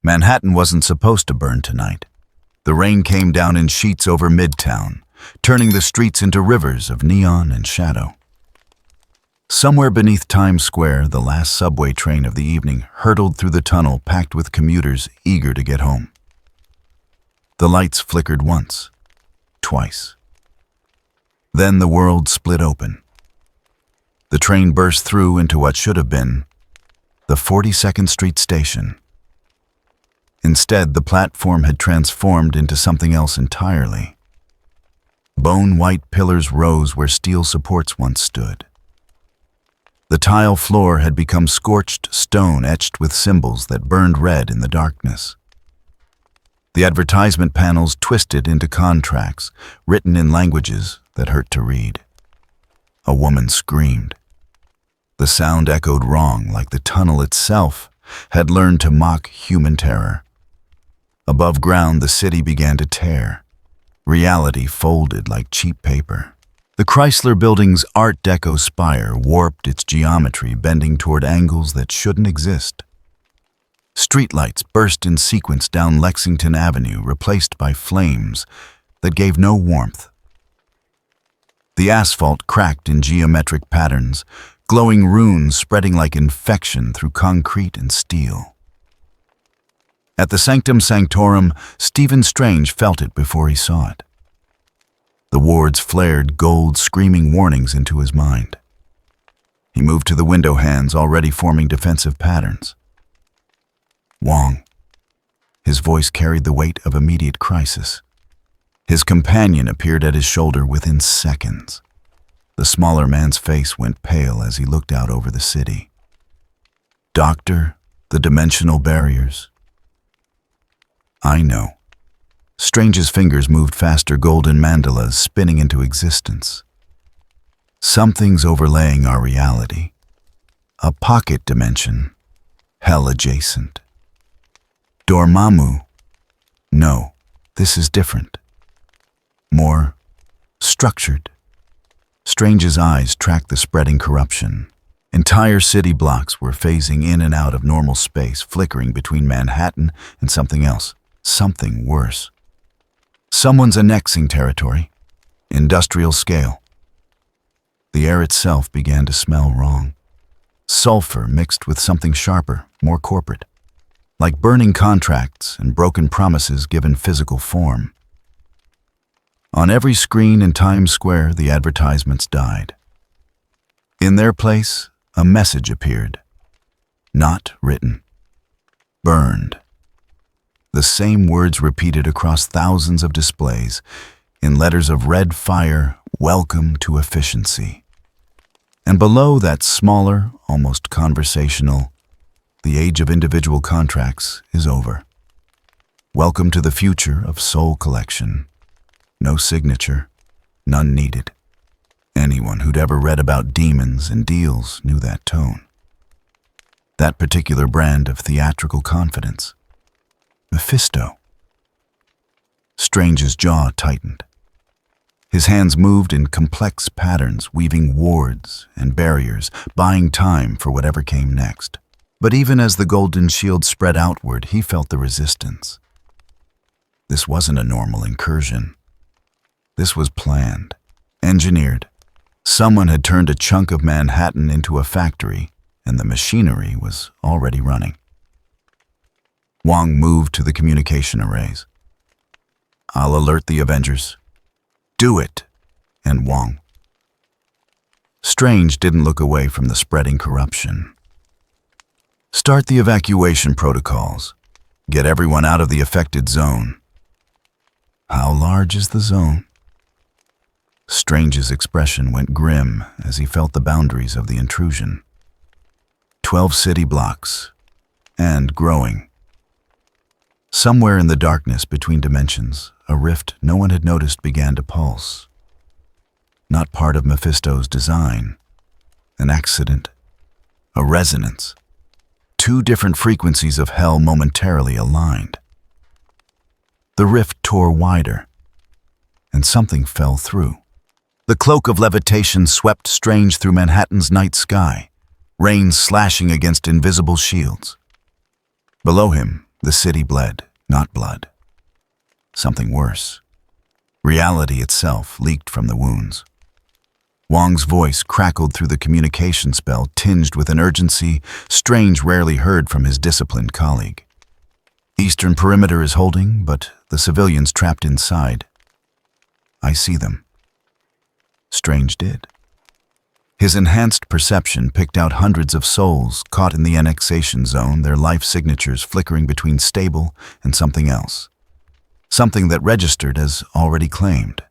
Manhattan wasn't supposed to burn tonight. The rain came down in sheets over Midtown, turning the streets into rivers of neon and shadow. Somewhere beneath Times Square, the last subway train of the evening hurtled through the tunnel packed with commuters eager to get home. The lights flickered once, twice. Then the world split open. The train burst through into what should have been the 42nd Street station. Instead, the platform had transformed into something else entirely. Bone-white pillars rose where steel supports once stood. The tile floor had become scorched stone etched with symbols that burned red in the darkness. The advertisement panels twisted into contracts written in languages that hurt to read. A woman screamed. The sound echoed wrong, like the tunnel itself had learned to mock human terror. Above ground, the city began to tear. Reality folded like cheap paper. The Chrysler Building's Art Deco spire warped its geometry, bending toward angles that shouldn't exist. Streetlights burst in sequence down Lexington Avenue, replaced by flames that gave no warmth. The asphalt cracked in geometric patterns, glowing runes spreading like infection through concrete and steel. At the Sanctum Sanctorum, Stephen Strange felt it before he saw it. The wards flared gold screaming warnings into his mind. He moved to the window hands, already forming defensive patterns. Wong. His voice carried the weight of immediate crisis. His companion appeared at his shoulder within seconds. The smaller man's face went pale as he looked out over the city. Doctor, the dimensional barriers. I know. Strange's fingers moved faster, golden mandalas spinning into existence. Something's overlaying our reality. A pocket dimension, hell adjacent. Dormammu. No, this is different. More structured. Strange's eyes tracked the spreading corruption. Entire city blocks were phasing in and out of normal space, flickering between Manhattan and something else. Something worse. Someone's annexing territory. Industrial scale. The air itself began to smell wrong. Sulfur mixed with something sharper, more corporate. Like burning contracts and broken promises given physical form. On every screen in Times Square, the advertisements died. In their place, a message appeared. Not written. Burned. The same words repeated across thousands of displays, in letters of red fire, welcome to efficiency. And below that smaller, almost conversational, the age of individual contracts is over. Welcome to the future of soul collection. No signature, none needed. Anyone who'd ever read about demons and deals knew that tone. That particular brand of theatrical confidence. Mephisto. Strange's jaw tightened. His hands moved in complex patterns, weaving wards and barriers, buying time for whatever came next. But even as the golden shield spread outward, he felt the resistance. This wasn't a normal incursion. This was planned, engineered. Someone had turned a chunk of Manhattan into a factory, and the machinery was already running. Wong moved to the communication arrays. I'll alert the Avengers. Do it, and Wong. Strange didn't look away from the spreading corruption. Start the evacuation protocols. Get everyone out of the affected zone. How large is the zone? Strange's expression went grim as he felt the boundaries of the intrusion. 12 city blocks, and growing. Somewhere in the darkness between dimensions, a rift no one had noticed began to pulse. Not part of Mephisto's design. An accident. A resonance. Two different frequencies of hell momentarily aligned. The rift tore wider, and something fell through. The cloak of levitation swept Strange through Manhattan's night sky, rain slashing against invisible shields. Below him, The city bled, not blood. Something worse. Reality itself leaked from the wounds. Wong's voice crackled through the communication spell, tinged with an urgency Strange rarely heard from his disciplined colleague. Eastern perimeter is holding, but the civilians trapped inside. I see them. Strange did. His enhanced perception picked out hundreds of souls caught in the annexation zone, their life signatures flickering between stable and something else. Something that registered as already claimed.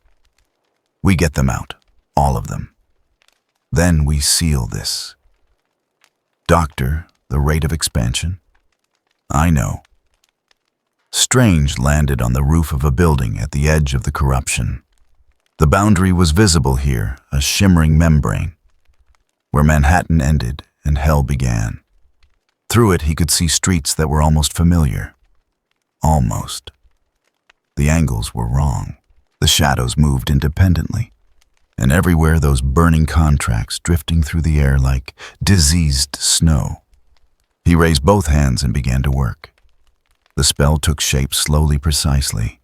We get them out, all of them. Then we seal this. Doctor, the rate of expansion? I know. Strange landed on the roof of a building at the edge of the corruption. The boundary was visible here, a shimmering membrane, where Manhattan ended and hell began. Through it he could see streets that were almost familiar. Almost. The angles were wrong. The shadows moved independently. And everywhere those burning contracts drifting through the air like diseased snow. He raised both hands and began to work. The spell took shape slowly, precisely.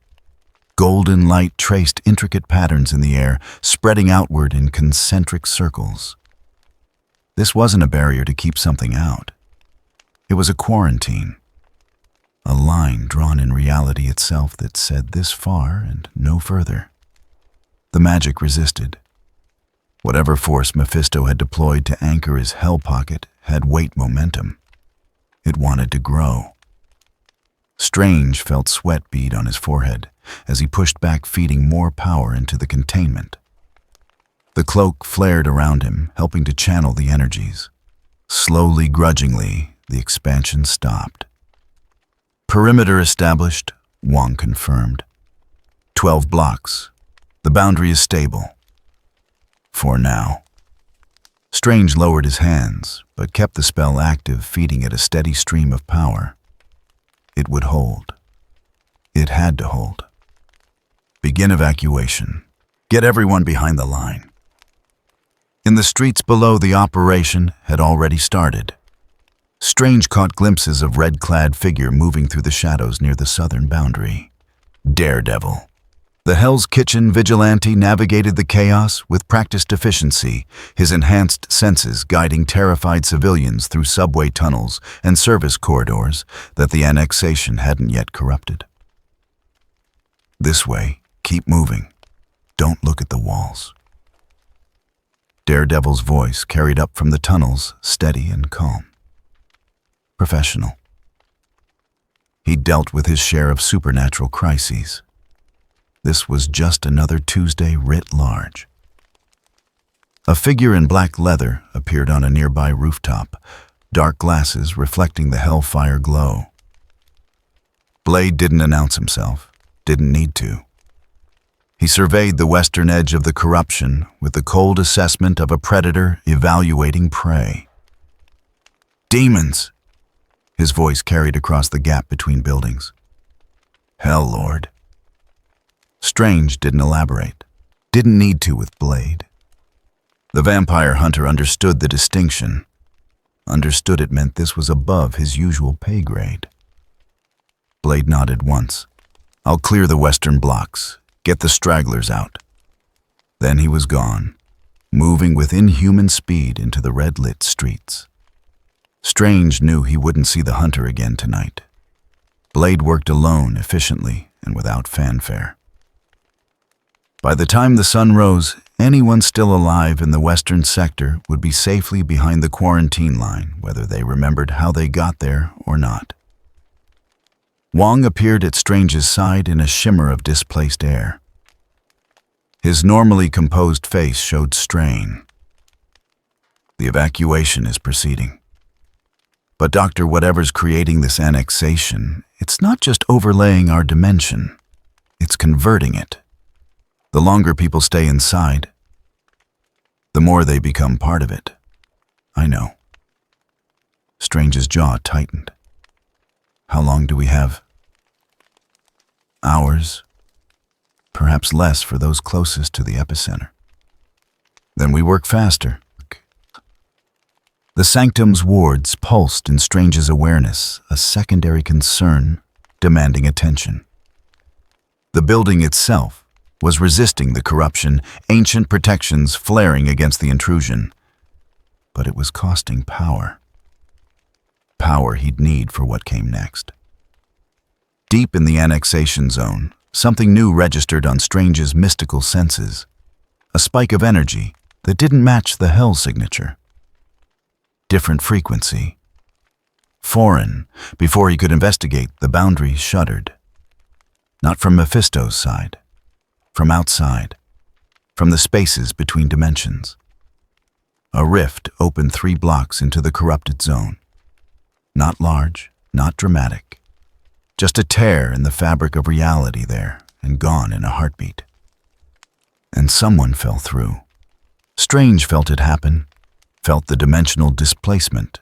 Golden light traced intricate patterns in the air, spreading outward in concentric circles. This wasn't a barrier to keep something out. It was a quarantine. A line drawn in reality itself that said this far and no further. The magic resisted. Whatever force Mephisto had deployed to anchor his hell pocket had weight momentum. It wanted to grow. Strange felt sweat bead on his forehead as he pushed back, feeding more power into the containment. The cloak flared around him, helping to channel the energies. Slowly, grudgingly, the expansion stopped. Perimeter established, Wong confirmed. 12 blocks. The boundary is stable. For now. Strange lowered his hands, but kept the spell active, feeding it a steady stream of power. It would hold. It had to hold. Begin evacuation. Get everyone behind the line. In the streets below, the operation had already started. Strange caught glimpses of red-clad figure moving through the shadows near the southern boundary. Daredevil. The Hell's Kitchen vigilante navigated the chaos with practiced efficiency, his enhanced senses guiding terrified civilians through subway tunnels and service corridors that the annexation hadn't yet corrupted. This way, keep moving. Don't look at the walls. Daredevil's voice carried up from the tunnels, steady and calm. Professional. He dealt with his share of supernatural crises. This was just another Tuesday writ large. A figure in black leather appeared on a nearby rooftop, dark glasses reflecting the hellfire glow. Blade didn't announce himself, didn't need to. He surveyed the western edge of the corruption with the cold assessment of a predator evaluating prey. Demons! His voice carried across the gap between buildings. Hell Lord. Strange didn't elaborate. Didn't need to with Blade. The vampire hunter understood the distinction. Understood it meant this was above his usual pay grade. Blade nodded once. I'll clear the western blocks. Get the stragglers out. Then he was gone, moving with inhuman speed into the red-lit streets. Strange knew he wouldn't see the hunter again tonight. Blade worked alone, efficiently, and without fanfare. By the time the sun rose, anyone still alive in the western sector would be safely behind the quarantine line, whether they remembered how they got there or not. Wong appeared at Strange's side in a shimmer of displaced air. His normally composed face showed strain. The evacuation is proceeding. But Dr. Whatever's creating this annexation, it's not just overlaying our dimension, it's converting it. The longer people stay inside, the more they become part of it. I know. Strange's jaw tightened. How long do we have? Hours, perhaps less for those closest to the epicenter. Then we work faster. The sanctum's wards pulsed in Strange's awareness, a secondary concern demanding attention. The building itself was resisting the corruption, ancient protections flaring against the intrusion. But it was costing power. Power he'd need for what came next. Deep in the annexation zone, something new registered on Strange's mystical senses. A spike of energy that didn't match the Hell signature. Different frequency. Foreign. Before he could investigate, the boundary shuddered. Not from Mephisto's side. From outside. From the spaces between dimensions. A rift opened 3 blocks into the corrupted zone. Not large, not dramatic. Just a tear in the fabric of reality there, and gone in a heartbeat. And someone fell through. Strange felt it happen, felt the dimensional displacement.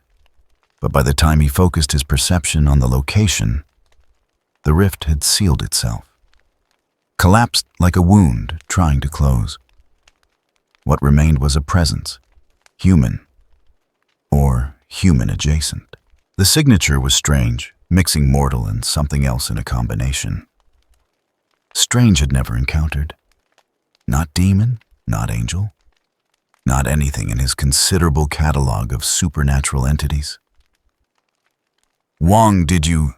But by the time he focused his perception on the location, the rift had sealed itself. Collapsed like a wound trying to close. What remained was a presence, human, or human adjacent. The signature was Strange, mixing mortal and something else in a combination. Strange had never encountered. Not demon, not angel, not anything in his considerable catalog of supernatural entities. Wong, did you...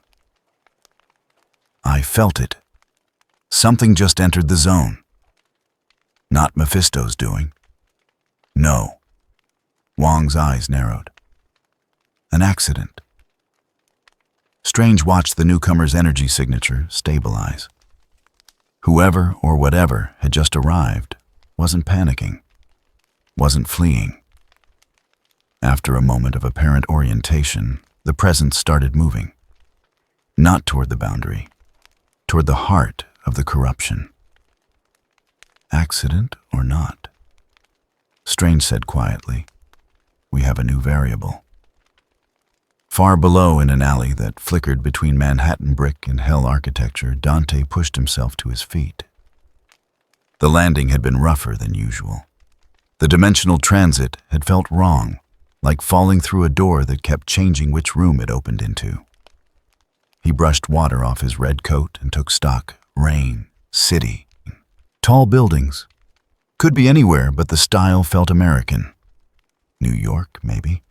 I felt it. Something just entered the zone. Not Mephisto's doing. No. Wong's eyes narrowed. An accident. Strange watched the newcomer's energy signature stabilize. Whoever or whatever had just arrived wasn't panicking, wasn't fleeing. After a moment of apparent orientation, the presence started moving. Not toward the boundary, toward the heart of the corruption. Accident or not? Strange said quietly, "We have a new variable." Far below, in an alley that flickered between Manhattan brick and Hell architecture, Dante pushed himself to his feet. The landing had been rougher than usual. The dimensional transit had felt wrong, like falling through a door that kept changing which room it opened into. He brushed water off his red coat and took stock. Rain, city, tall buildings. Could be anywhere, but the style felt American. New York, maybe.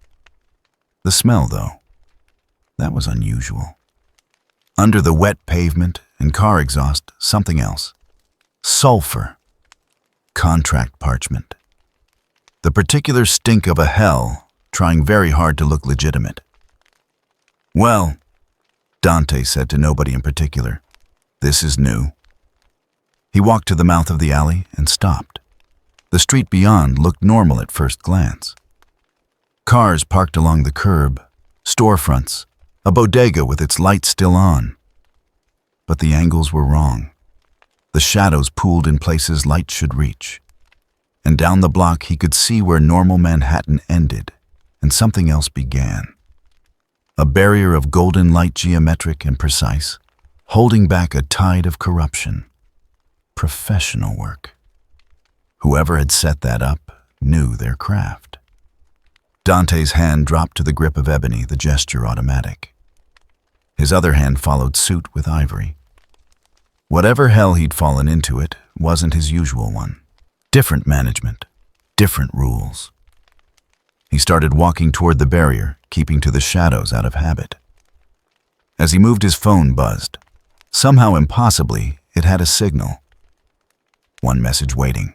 The smell, though. That was unusual. Under the wet pavement and car exhaust, something else. Sulfur. Contract parchment. The particular stink of a Hell, trying very hard to look legitimate. "Well," Dante said to nobody in particular, "this is new." He walked to the mouth of the alley and stopped. The street beyond looked normal at first glance. Cars parked along the curb, storefronts, a bodega with its lights still on. But the angles were wrong. The shadows pooled in places light should reach. And down the block he could see where normal Manhattan ended and something else began. A barrier of golden light, geometric and precise, holding back a tide of corruption. Professional work. Whoever had set that up knew their craft. Dante's hand dropped to the grip of ebony, the gesture automatic. His other hand followed suit with ivory. Whatever hell he'd fallen into, it wasn't his usual one. Different management, different rules. He started walking toward the barrier, keeping to the shadows out of habit. As he moved, his phone buzzed. Somehow impossibly, it had a signal. One message waiting.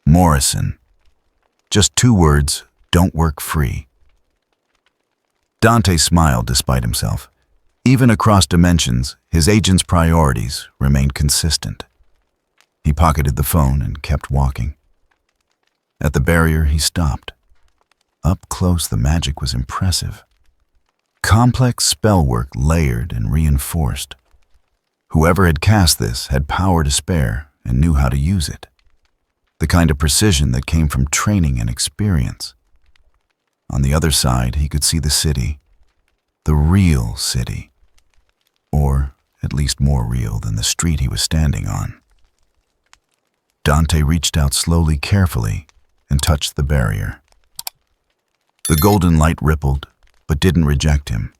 Morrison. Just 2 words, "Don't work free." Dante smiled despite himself. Even across dimensions, his agent's priorities remained consistent. He pocketed the phone and kept walking. At the barrier, he stopped. Up close, the magic was impressive. Complex spellwork layered and reinforced. Whoever had cast this had power to spare and knew how to use it. The kind of precision that came from training and experience. On the other side, he could see the city. The real city. Or at least more real than the street he was standing on. Dante reached out slowly, carefully, and touched the barrier. The golden light rippled, but didn't reject him.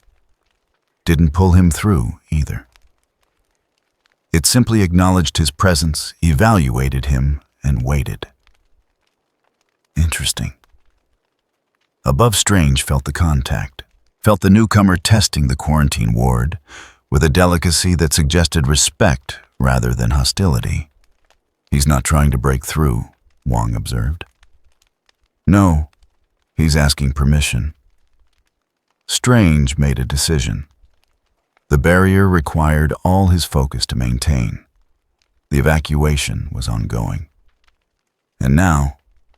Didn't pull him through, either. It simply acknowledged his presence, evaluated him, and waited. Interesting. Above, Strange felt the contact, felt the newcomer testing the quarantine ward with a delicacy that suggested respect rather than hostility. He's not trying to break through, Wong observed. No, he's asking permission. Strange made a decision. The barrier required all his focus to maintain. The evacuation was ongoing. And now,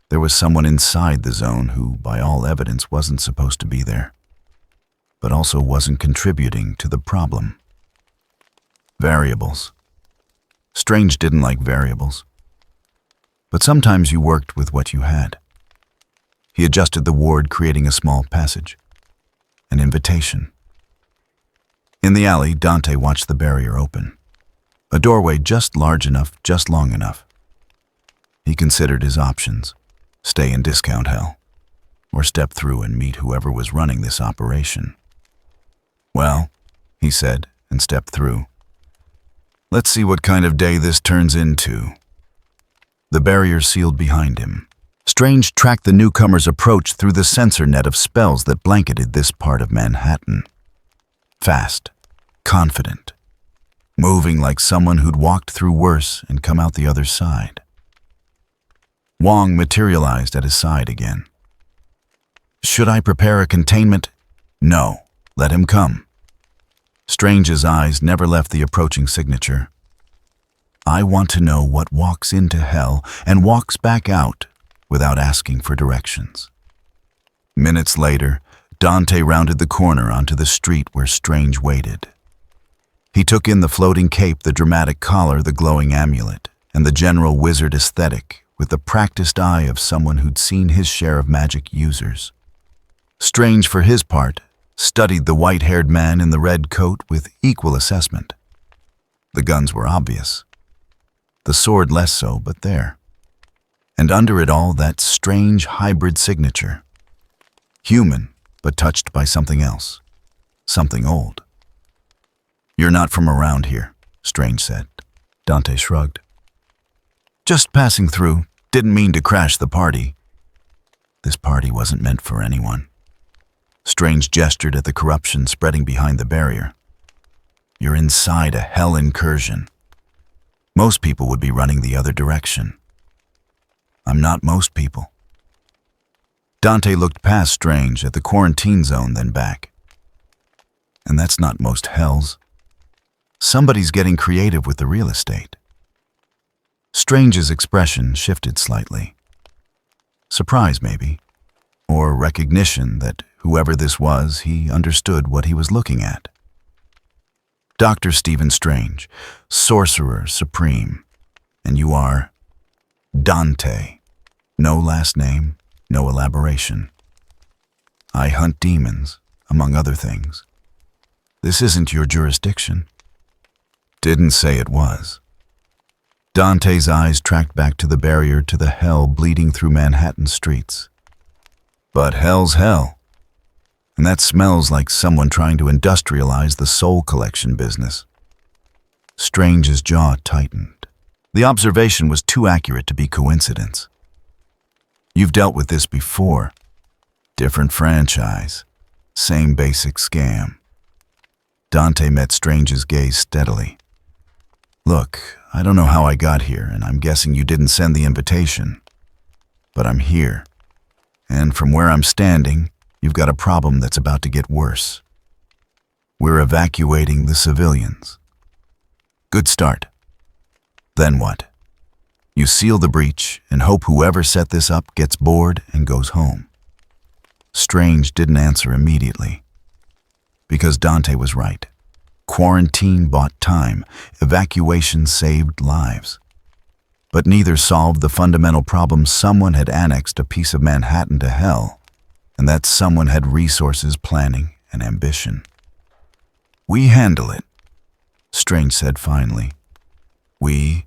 there was someone inside the zone who, by all evidence, wasn't supposed to be there, but also wasn't contributing to the problem. Variables. Strange didn't like variables. But sometimes you worked with what you had. He adjusted the ward, creating a small passage. An invitation. In the alley, Dante watched the barrier open. A doorway just large enough, just long enough. He considered his options. Stay in discount hell, or step through and meet whoever was running this operation. Well, he said, and stepped through. Let's see what kind of day this turns into. The barrier sealed behind him. Strange tracked the newcomer's approach through the sensor net of spells that blanketed this part of Manhattan. Fast, confident, moving like someone who'd walked through worse and come out the other side. Wong materialized at his side again. Should I prepare a containment? No, let him come. Strange's eyes never left the approaching signature. I want to know what walks into hell and walks back out without asking for directions. Minutes later, Dante rounded the corner onto the street where Strange waited. He took in the floating cape, the dramatic collar, the glowing amulet, and the general wizard aesthetic with the practiced eye of someone who'd seen his share of magic users. Strange, for his part, studied the white-haired man in the red coat with equal assessment. The guns were obvious. The sword less so, but there. And under it all, that strange hybrid signature. Human, but touched by something else. Something old. You're not from around here, Strange said. Dante shrugged. Just passing through, didn't mean to crash the party. This party wasn't meant for anyone. Strange gestured at the corruption spreading behind the barrier. You're inside a hell incursion. Most people would be running the other direction. I'm not most people. Dante looked past Strange at the quarantine zone, then back. And that's not most hells. Somebody's getting creative with the real estate. Strange's expression shifted slightly. Surprise, maybe, or recognition that whoever this was, he understood what he was looking at. Dr. Stephen Strange, Sorcerer Supreme, and you are Dante. No last name, no elaboration. I hunt demons, among other things. This isn't your jurisdiction. Didn't say it was. Dante's eyes tracked back to the barrier, to the hell bleeding through Manhattan streets. But hell's hell. And that smells like someone trying to industrialize the soul collection business. Strange's jaw tightened. The observation was too accurate to be coincidence. You've dealt with this before. Different franchise. Same basic scam. Dante met Strange's gaze steadily. Look, I don't know how I got here, and I'm guessing you didn't send the invitation. But I'm here. And from where I'm standing, you've got a problem that's about to get worse. We're evacuating the civilians. Good start. Then what? You seal the breach and hope whoever set this up gets bored and goes home. Strange didn't answer immediately. Because Dante was right. Quarantine bought time, evacuation saved lives. But neither solved the fundamental problem. Someone had annexed a piece of Manhattan to hell, and that someone had resources, planning, and ambition. We handle it, Strange said finally. We?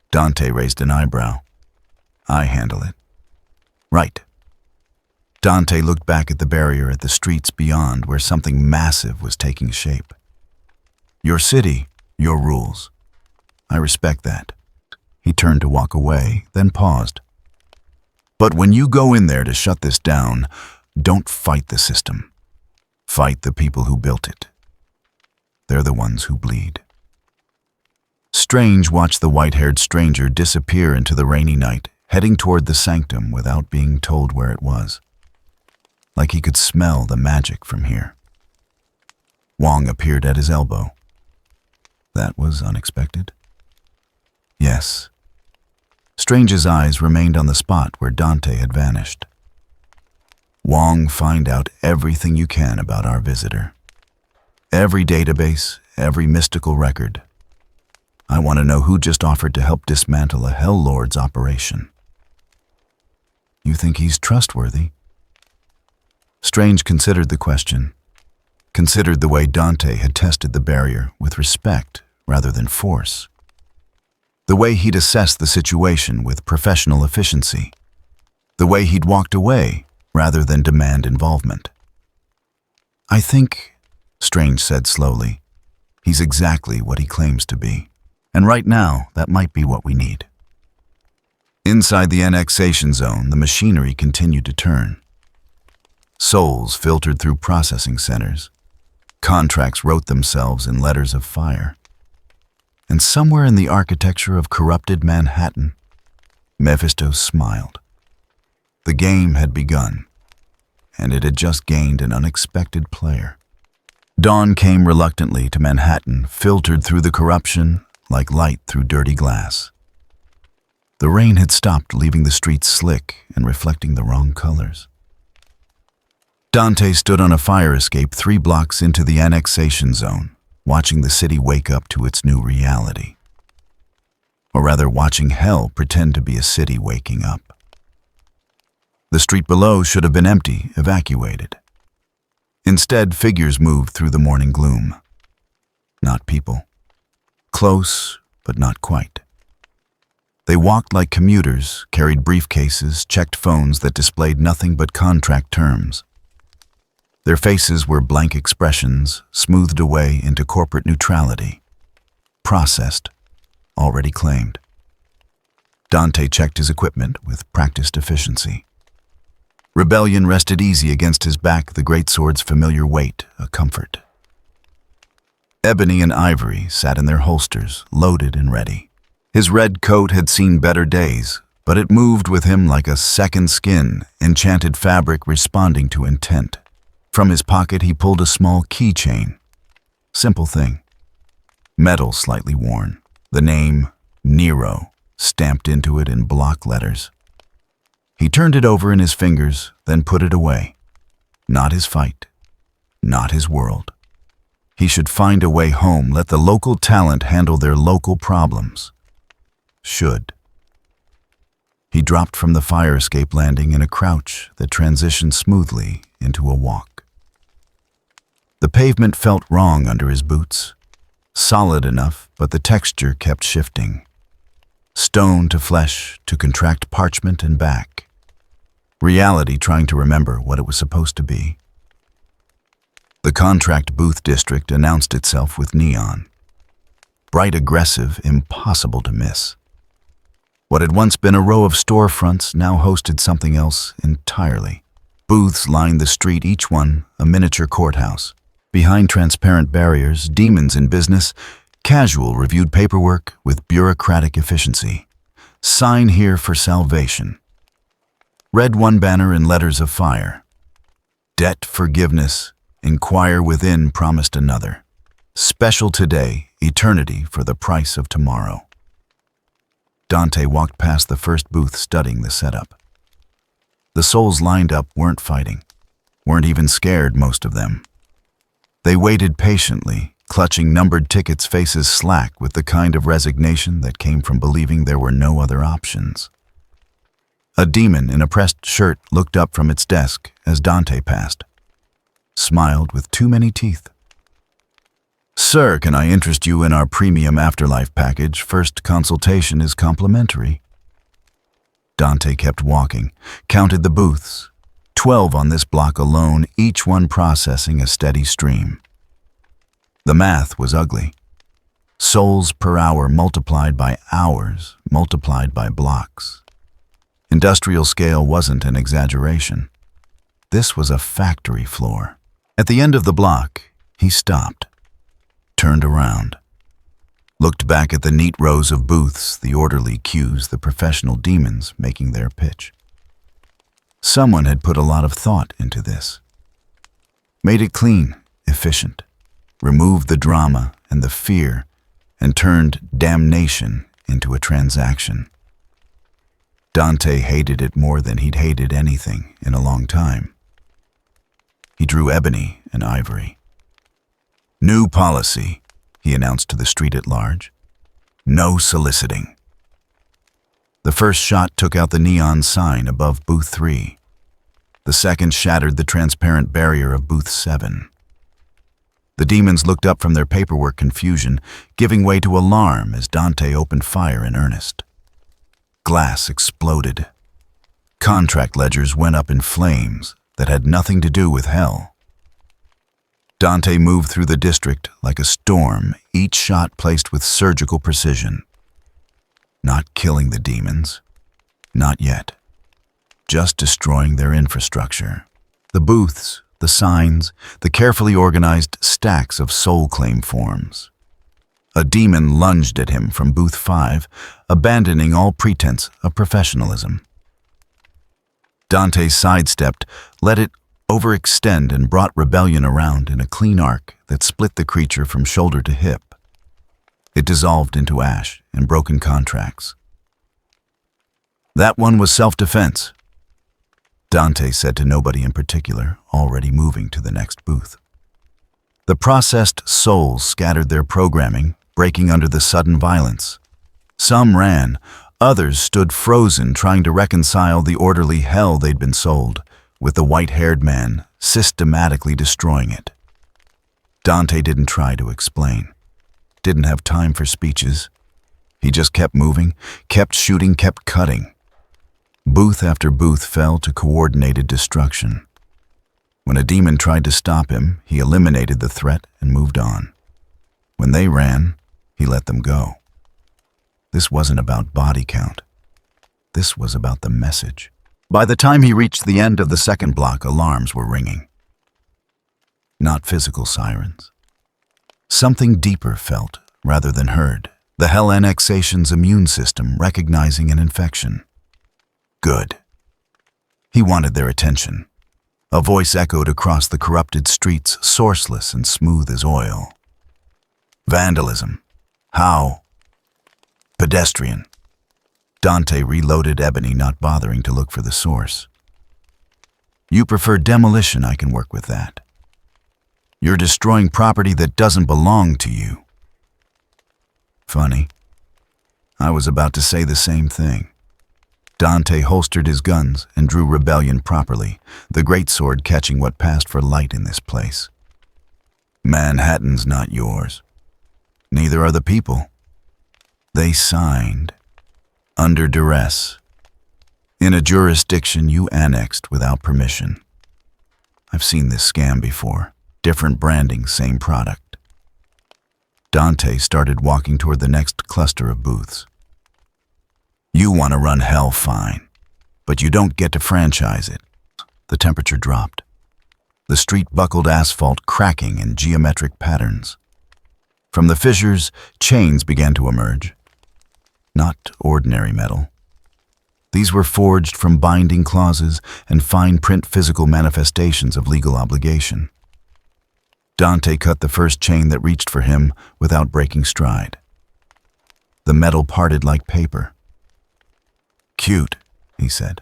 Dante raised an eyebrow. I handle it. Right. Dante looked back at the barrier at the streets beyond where something massive was taking shape. Your city, your rules. I respect that. He turned to walk away, then paused. But when you go in there to shut this down, don't fight the system. Fight the people who built it. They're the ones who bleed. Strange watched the white-haired stranger disappear into the rainy night, heading toward the sanctum without being told where it was. Like he could smell the magic from here. Wong appeared at his elbow. That was unexpected. Yes. Strange's eyes remained on the spot where Dante had vanished. Wong, find out everything you can about our visitor. Every database, every mystical record. I want to know who just offered to help dismantle a Hell Lord's operation. You think he's trustworthy? Strange considered the question, considered the way Dante had tested the barrier with respect rather than force. The way he'd assessed the situation with professional efficiency. The way he'd walked away rather than demand involvement. I think, Strange said slowly, he's exactly what he claims to be. And right now, that might be what we need. Inside the annexation zone, the machinery continued to turn. Souls filtered through processing centers. Contracts wrote themselves in letters of fire. And somewhere in the architecture of corrupted Manhattan, Mephisto smiled. The game had begun, and it had just gained an unexpected player. Dawn came reluctantly to Manhattan, filtered through the corruption like light through dirty glass. The rain had stopped, leaving the streets slick and reflecting the wrong colors. Dante stood on a fire escape 3 blocks into the annexation zone, watching the city wake up to its new reality. Or rather, watching hell pretend to be a city waking up. The street below should have been empty, evacuated. Instead, figures moved through the morning gloom. Not people. Close, but not quite. They walked like commuters, carried briefcases, checked phones that displayed nothing but contract terms. Their faces were blank expressions, smoothed away into corporate neutrality. Processed, already claimed. Dante checked his equipment with practiced efficiency. Rebellion rested easy against his back, the greatsword's familiar weight, a comfort. Ebony and Ivory sat in their holsters, loaded and ready. His red coat had seen better days, but it moved with him like a second skin, enchanted fabric responding to intent. From his pocket he pulled a small keychain. Simple thing. Metal slightly worn. The name, Nero, stamped into it in block letters. He turned it over in his fingers, then put it away. Not his fight. Not his world. He should find a way home, let the local talent handle their local problems. Should. He dropped from the fire escape landing in a crouch that transitioned smoothly into a walk. The pavement felt wrong under his boots. Solid enough, but the texture kept shifting. Stone to flesh to contract parchment and back. Reality trying to remember what it was supposed to be. The contract booth district announced itself with neon. Bright, aggressive, impossible to miss. What had once been a row of storefronts now hosted something else entirely. Booths lined the street, each one a miniature courthouse. Behind transparent barriers, demons in business, casual reviewed paperwork with bureaucratic efficiency. Sign here for salvation. Read one banner in letters of fire. Debt forgiveness, inquire within promised another. Special today, eternity for the price of tomorrow. Dante walked past the first booth, studying the setup. The souls lined up weren't fighting, weren't even scared, most of them. They waited patiently, clutching numbered tickets, faces slack with the kind of resignation that came from believing there were no other options. A demon in a pressed shirt looked up from its desk as Dante passed. Smiled with too many teeth. Sir, can I interest you in our premium afterlife package? First consultation is complimentary. Dante kept walking, counted the booths. 12 on this block alone, each one processing a steady stream. The math was ugly. Souls per hour multiplied by hours, multiplied by blocks. Industrial scale wasn't an exaggeration. This was a factory floor. At the end of the block, he stopped, turned around, looked back at the neat rows of booths, the orderly queues, the professional demons making their pitch. Someone had put a lot of thought into this. Made it clean, efficient, removed the drama and the fear, and turned damnation into a transaction. Dante hated it more than he'd hated anything in a long time. He drew ebony and ivory. "New policy," he announced to the street at large. "No soliciting." The first shot took out the neon sign above Booth 3. The second shattered the transparent barrier of Booth 7. The demons looked up from their paperwork confusion, giving way to alarm as Dante opened fire in earnest. Glass exploded. Contract ledgers went up in flames that had nothing to do with hell. Dante moved through the district like a storm, each shot placed with surgical precision. Not killing the demons. Not yet. Just destroying their infrastructure. The booths, the signs, the carefully organized stacks of soul claim forms. A demon lunged at him from booth 5, abandoning all pretense of professionalism. Dante sidestepped, let it overextend, and brought rebellion around in a clean arc that split the creature from shoulder to hip. It dissolved into ash and broken contracts. "That one was self-defense," Dante said to nobody in particular, already moving to the next booth. The processed souls scattered their programming, breaking under the sudden violence. Some ran, others stood frozen, trying to reconcile the orderly hell they'd been sold, with the white-haired man systematically destroying it. Dante didn't try to explain. Didn't have time for speeches. He just kept moving, kept shooting, kept cutting. Booth after booth fell to coordinated destruction. When a demon tried to stop him, he eliminated the threat and moved on. When they ran, he let them go. This wasn't about body count. This was about the message. By the time he reached the end of the second block, alarms were ringing. Not physical sirens. Something deeper felt rather than heard. The hell annexation's immune system recognizing an infection. Good. He wanted their attention. A voice echoed across the corrupted streets, sourceless and smooth as oil. Vandalism. How? Pedestrian. Dante reloaded ebony, not bothering to look for the source. You prefer demolition, I can work with that. You're destroying property that doesn't belong to you. Funny. I was about to say the same thing. Dante holstered his guns and drew rebellion properly, the greatsword catching what passed for light in this place. Manhattan's not yours. Neither are the people. They signed. Under duress. In a jurisdiction you annexed without permission. I've seen this scam before. Different branding, same product. Dante started walking toward the next cluster of booths. You want to run hell, fine, but you don't get to franchise it. The temperature dropped. The street buckled asphalt cracking in geometric patterns. From the fissures, chains began to emerge. Not ordinary metal. These were forged from binding clauses and fine print physical manifestations of legal obligation. Dante cut the first chain that reached for him without breaking stride. The metal parted like paper. Cute, he said.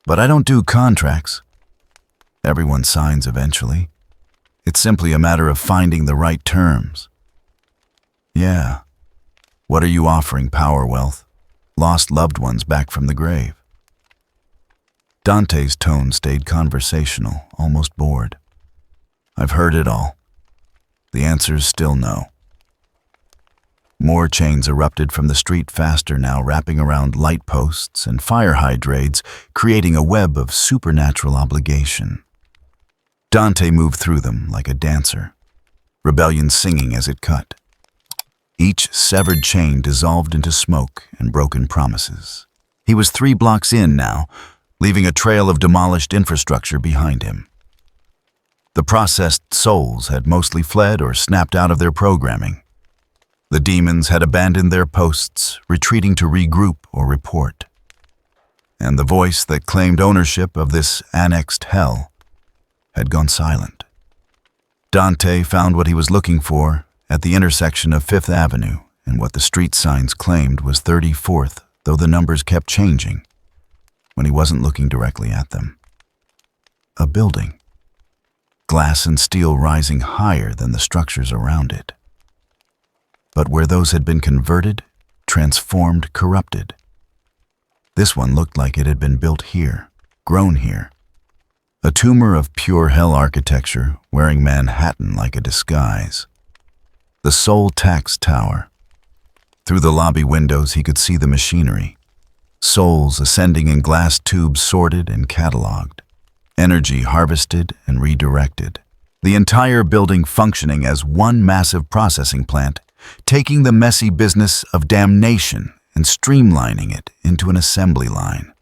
But I don't do contracts. Everyone signs eventually. It's simply a matter of finding the right terms. Yeah. What are you offering, power, wealth? Lost loved ones back from the grave. Dante's tone stayed conversational, almost bored. I've heard it all. The answer's still no. More chains erupted from the street faster now, wrapping around light posts and fire hydrants, creating a web of supernatural obligation. Dante moved through them like a dancer, rebellion singing as it cut. Each severed chain dissolved into smoke and broken promises. He was 3 blocks in now, leaving a trail of demolished infrastructure behind him. The processed souls had mostly fled or snapped out of their programming. The demons had abandoned their posts, retreating to regroup or report. And the voice that claimed ownership of this annexed hell had gone silent. Dante found what he was looking for at the intersection of 5th Avenue and what the street signs claimed was 34th, though the numbers kept changing when he wasn't looking directly at them. A building. Glass and steel rising higher than the structures around it. But where those had been converted, transformed, corrupted, this one looked like it had been built here, grown here. A tumor of pure hell architecture, wearing Manhattan like a disguise. The Soul Tax Tower. Through the lobby windows he could see the machinery. Souls ascending in glass tubes sorted and cataloged. Energy harvested and redirected. The entire building functioning as one massive processing plant, taking the messy business of damnation and streamlining it into an assembly line.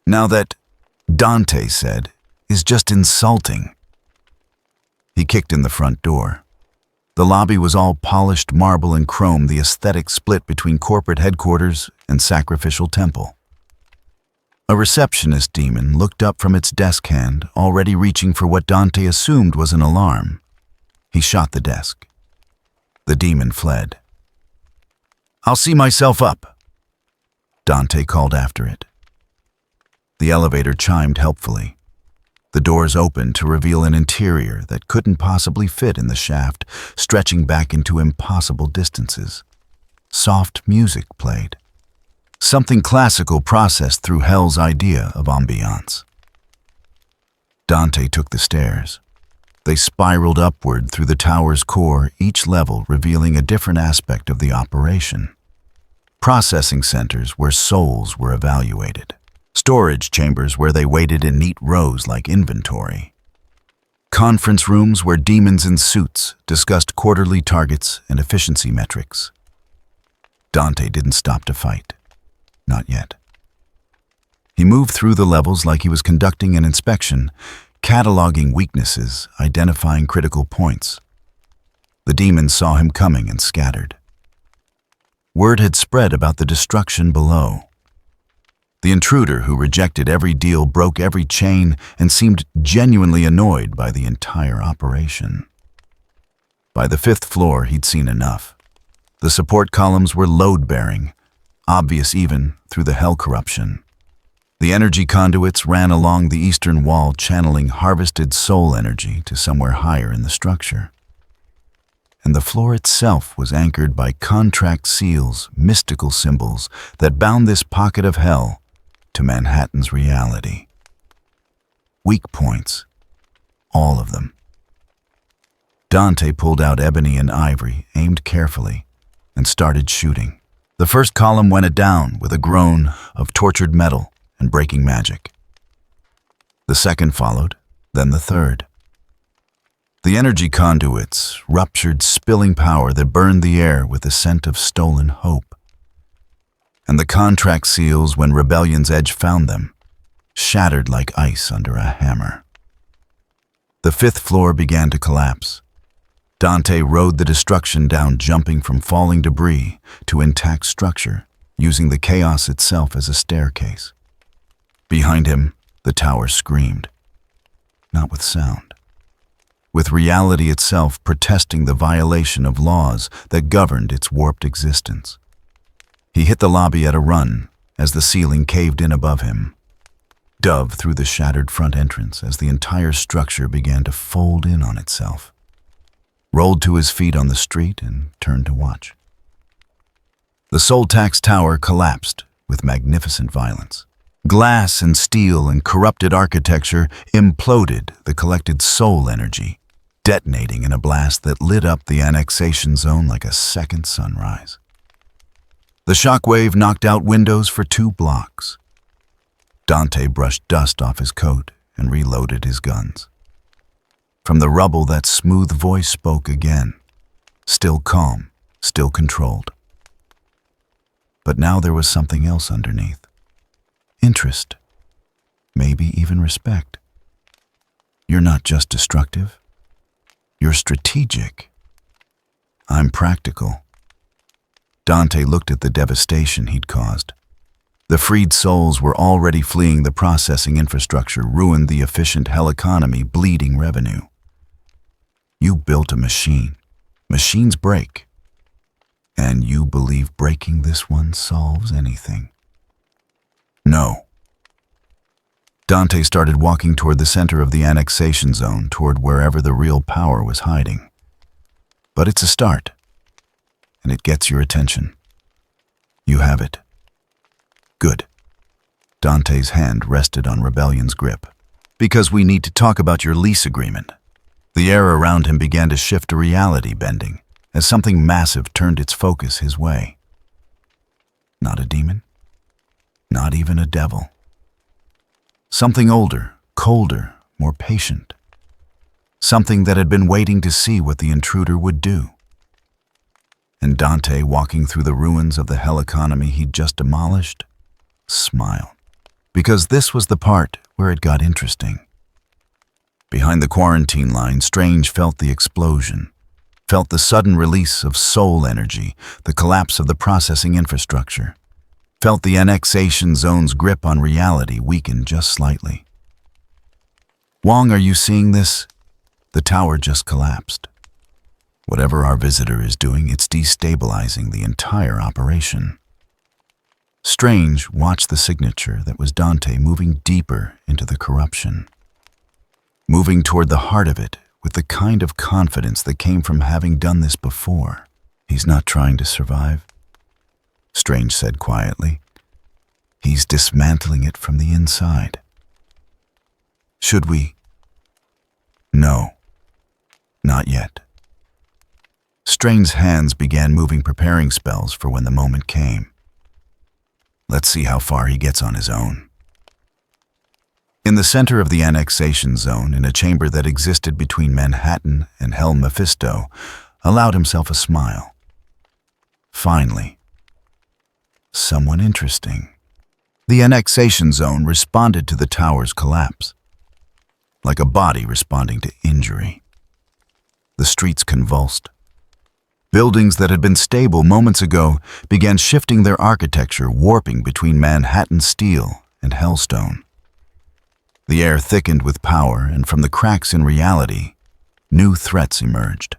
Now that, Dante said, is just insulting. He kicked in the front door. The lobby was all polished marble and chrome, the aesthetic split between corporate headquarters and sacrificial temple. A receptionist demon looked up from its desk hand, already reaching for what Dante assumed was an alarm. He shot the desk. The demon fled. "I'll see myself up," Dante called after it. The elevator chimed helpfully. The doors opened to reveal an interior that couldn't possibly fit in the shaft, stretching back into impossible distances. Soft music played. Something classical processed through hell's idea of ambiance. Dante took the stairs. They spiraled upward through the tower's core, each level revealing a different aspect of the operation. Processing centers where souls were evaluated. Storage chambers where they waited in neat rows like inventory. Conference rooms where demons in suits discussed quarterly targets and efficiency metrics. Dante didn't stop to fight. Not yet. He moved through the levels like he was conducting an inspection, cataloging weaknesses, identifying critical points. The demons saw him coming and scattered. Word had spread about the destruction below. The intruder who rejected every deal, broke every chain, and seemed genuinely annoyed by the entire operation. By the 5th floor, he'd seen enough. The support columns were load-bearing, obvious even through the hell corruption. The energy conduits ran along the eastern wall, channeling harvested soul energy to somewhere higher in the structure. And the floor itself was anchored by contract seals, mystical symbols that bound this pocket of hell to Manhattan's reality. Weak points. All of them. Dante pulled out ebony and ivory, aimed carefully, and started shooting. The first column went down with a groan of tortured metal and breaking magic. The second followed, then the third. The energy conduits ruptured, spilling power that burned the air with the scent of stolen hope. And the contract seals, when rebellion's edge found them, shattered like ice under a hammer. The 5th floor began to collapse. Dante rode the destruction down, jumping from falling debris to intact structure, using the chaos itself as a staircase. Behind him, the tower screamed, not with sound, with reality itself protesting the violation of laws that governed its warped existence. He hit the lobby at a run as the ceiling caved in above him, dove through the shattered front entrance as the entire structure began to fold in on itself, rolled to his feet on the street and turned to watch. The Soul Tax Tower collapsed with magnificent violence. Glass and steel and corrupted architecture imploded the collected soul energy, detonating in a blast that lit up the annexation zone like a second sunrise. The shockwave knocked out windows for 2 blocks. Dante brushed dust off his coat and reloaded his guns. From the rubble, that smooth voice spoke again, still calm, still controlled. But now there was something else underneath. Interest, maybe even respect. You're not just destructive. You're strategic. I'm practical. Dante looked at the devastation he'd caused. The freed souls were already fleeing the processing infrastructure, ruined the efficient hell economy, bleeding revenue. You built a machine. Machines break. And you believe breaking this one solves anything? No. Dante started walking toward the center of the annexation zone, toward wherever the real power was hiding. But it's a start, and it gets your attention. You have it. Good. Dante's hand rested on Rebellion's grip. Because we need to talk about your lease agreement. The air around him began to shift to reality bending, as something massive turned its focus his way. Not a demon. Not even a devil. Something older, colder, more patient. Something that had been waiting to see what the intruder would do. And Dante, walking through the ruins of the hell economy he'd just demolished, smiled. Because this was the part where it got interesting. Behind the quarantine line, Strange felt the explosion, felt the sudden release of soul energy, the collapse of the processing infrastructure, felt the annexation zone's grip on reality weaken just slightly. Wong, are you seeing this? The tower just collapsed. Whatever our visitor is doing, it's destabilizing the entire operation. Strange watched the signature that was Dante moving deeper into the corruption, moving toward the heart of it with the kind of confidence that came from having done this before. He's not trying to survive, Strange said quietly. He's dismantling it from the inside. Should we? No, not yet. Strange's hands began moving preparing spells for when the moment came. Let's see how far he gets on his own. In the center of the annexation zone, in a chamber that existed between Manhattan and Hell Mephisto, allowed himself a smile. Finally. Someone interesting. The annexation zone responded to the tower's collapse, like a body responding to injury. The streets convulsed. Buildings that had been stable moments ago began shifting their architecture, warping between Manhattan steel and hellstone. The air thickened with power, and from the cracks in reality, new threats emerged.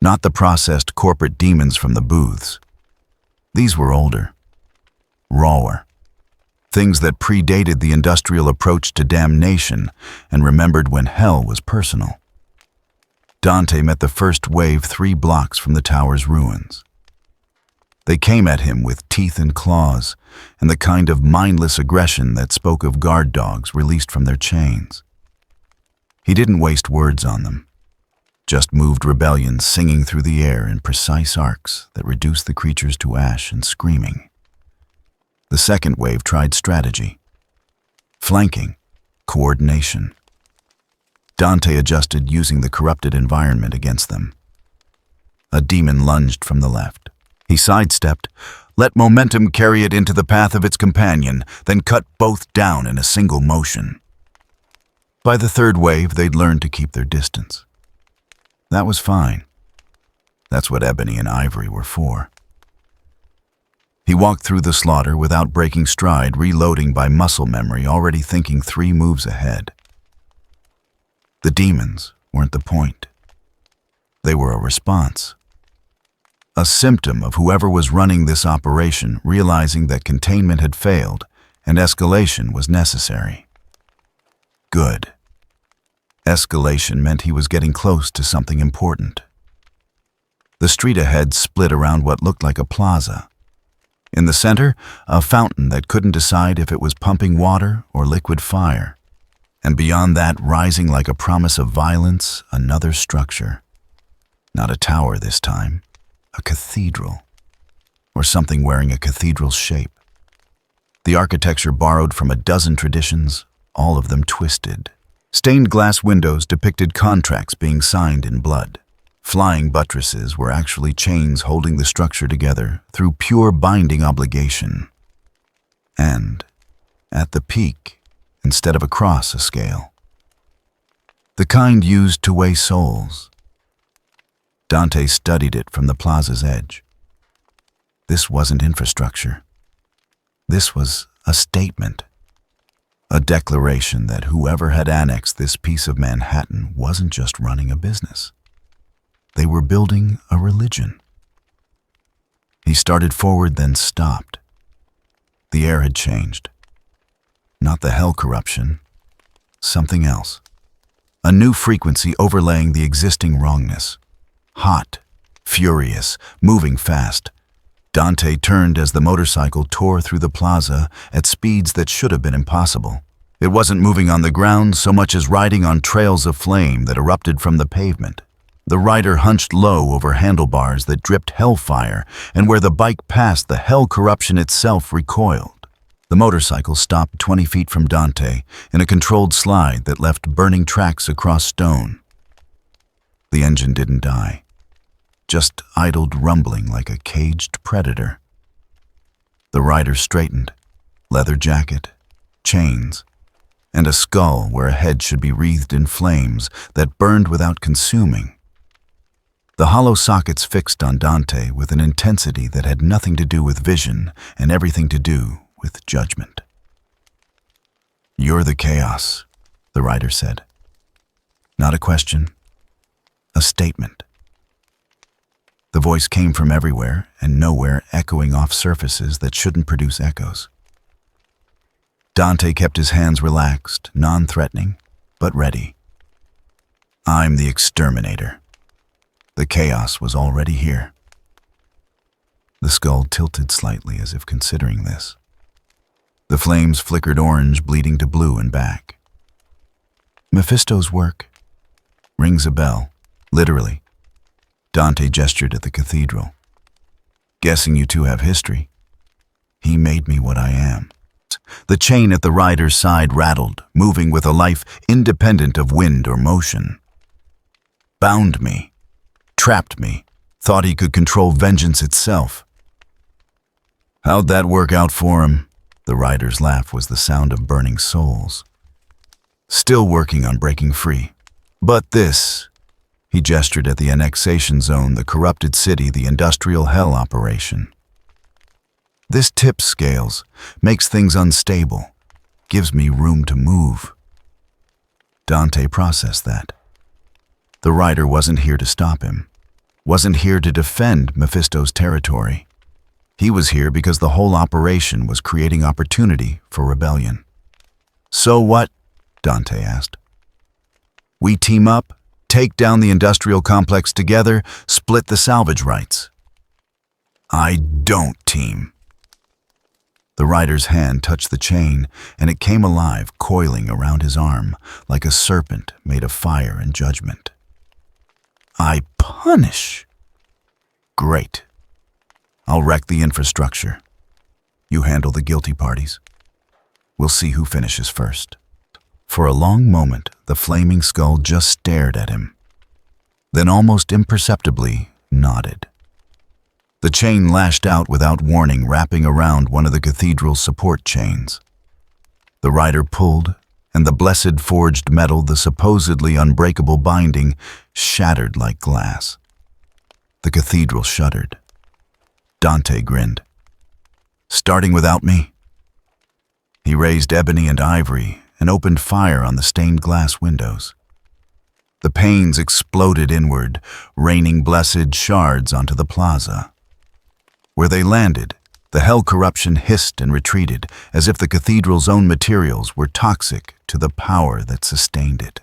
Not the processed corporate demons from the booths. These were older, rawer, things that predated the industrial approach to damnation and remembered when hell was personal. Dante met the first wave 3 blocks from the tower's ruins. They came at him with teeth and claws, and the kind of mindless aggression that spoke of guard dogs released from their chains. He didn't waste words on them, just moved Rebellion singing through the air in precise arcs that reduced the creatures to ash and screaming. The second wave tried strategy, flanking, coordination. Dante adjusted using the corrupted environment against them. A demon lunged from the left. He sidestepped, let momentum carry it into the path of its companion, then cut both down in a single motion. By the third wave, they'd learned to keep their distance. That was fine. That's what Ebony and Ivory were for. He walked through the slaughter without breaking stride, reloading by muscle memory, already thinking 3 moves ahead. The demons weren't the point. They were a response. A symptom of whoever was running this operation realizing that containment had failed and escalation was necessary. Good. Escalation meant he was getting close to something important. The street ahead split around what looked like a plaza. In the center, a fountain that couldn't decide if it was pumping water or liquid fire. And beyond that, rising like a promise of violence, another structure. Not a tower this time, a cathedral, or something wearing a cathedral's shape. The architecture borrowed from a dozen traditions, all of them twisted. Stained glass windows depicted contracts being signed in blood. Flying buttresses were actually chains holding the structure together through pure binding obligation. And, at the peak, instead of a cross, a scale. The kind used to weigh souls. Dante studied it from the plaza's edge. This wasn't infrastructure. This was a statement. A declaration that whoever had annexed this piece of Manhattan wasn't just running a business. They were building a religion. He started forward, then stopped. The air had changed. Not the hell corruption, something else. A new frequency overlaying the existing wrongness. Hot, furious, moving fast. Dante turned as the motorcycle tore through the plaza at speeds that should have been impossible. It wasn't moving on the ground so much as riding on trails of flame that erupted from the pavement. The rider hunched low over handlebars that dripped hellfire, and where the bike passed, the hell corruption itself recoiled. The motorcycle stopped 20 feet from Dante in a controlled slide that left burning tracks across stone. The engine didn't die, just idled rumbling like a caged predator. The rider straightened, leather jacket, chains, and a skull where a head should be wreathed in flames that burned without consuming. The hollow sockets fixed on Dante with an intensity that had nothing to do with vision and everything to do with judgment. "You're the chaos," the rider said. Not a question, a statement. The voice came from everywhere and nowhere, echoing off surfaces that shouldn't produce echoes. Dante kept his hands relaxed, non-threatening, but ready. "I'm the exterminator." The chaos was already here. The skull tilted slightly as if considering this. The flames flickered orange, bleeding to blue and back. "Mephisto's work rings a bell, literally." Dante gestured at the cathedral. "Guessing you two have history. He made me what I am." The chain at the rider's side rattled, moving with a life independent of wind or motion. "Bound me, trapped me, thought he could control vengeance itself." "How'd that work out for him?" The rider's laugh was the sound of burning souls. "Still working on breaking free. But this," he gestured at the annexation zone, the corrupted city, the industrial hell operation. "This tips scales, makes things unstable, gives me room to move." Dante processed that. The rider wasn't here to stop him, wasn't here to defend Mephisto's territory. He was here because the whole operation was creating opportunity for rebellion. "So what?" Dante asked. "We team up, take down the industrial complex together, split the salvage rights." "I don't team." The rider's hand touched the chain, and it came alive, coiling around his arm, like a serpent made of fire and judgment. "I punish." "Great. I'll wreck the infrastructure. You handle the guilty parties. We'll see who finishes first." For a long moment, the flaming skull just stared at him, then almost imperceptibly nodded. The chain lashed out without warning, wrapping around one of the cathedral's support chains. The rider pulled, and the blessed forged metal, the supposedly unbreakable binding, shattered like glass. The cathedral shuddered. Dante grinned. "Starting without me?" He raised ebony and ivory and opened fire on the stained glass windows. The panes exploded inward, raining blessed shards onto the plaza. Where they landed, the hell corruption hissed and retreated, as if the cathedral's own materials were toxic to the power that sustained it.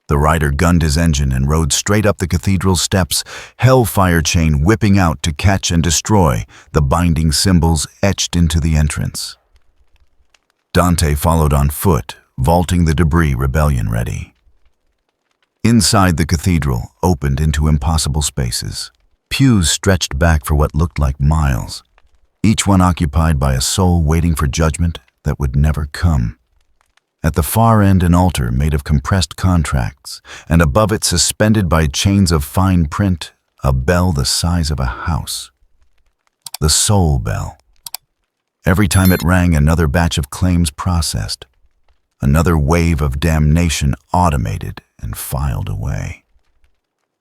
The rider gunned his engine and rode straight up the cathedral's steps, hellfire chain whipping out to catch and destroy the binding symbols etched into the entrance. Dante followed on foot, vaulting the debris rebellion ready. Inside, the cathedral opened into impossible spaces. Pews stretched back for what looked like miles, each one occupied by a soul waiting for judgment that would never come. At the far end, an altar made of compressed contracts, and above it, suspended by chains of fine print, a bell the size of a house. The soul bell. Every time it rang, another batch of claims processed, another wave of damnation automated and filed away.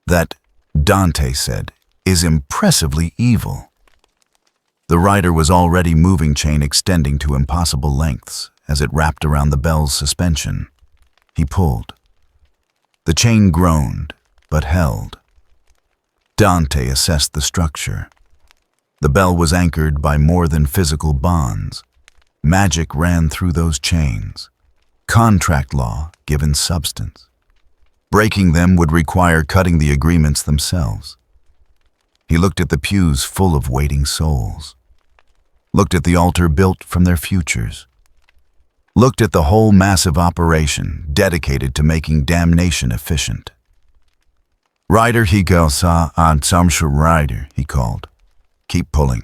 That, Dante said, is impressively evil. The rider was already moving chain extending to impossible lengths as it wrapped around the bell's suspension. He pulled. The chain groaned, but held. Dante assessed the structure. The bell was anchored by more than physical bonds. Magic ran through those chains. Contract law given substance. Breaking them would require cutting the agreements themselves. He looked at the pews full of waiting souls. Looked at the altar built from their futures. Looked at the whole massive operation dedicated to making damnation efficient. "Rider," he sa on Samsha rider, he called. "Keep pulling.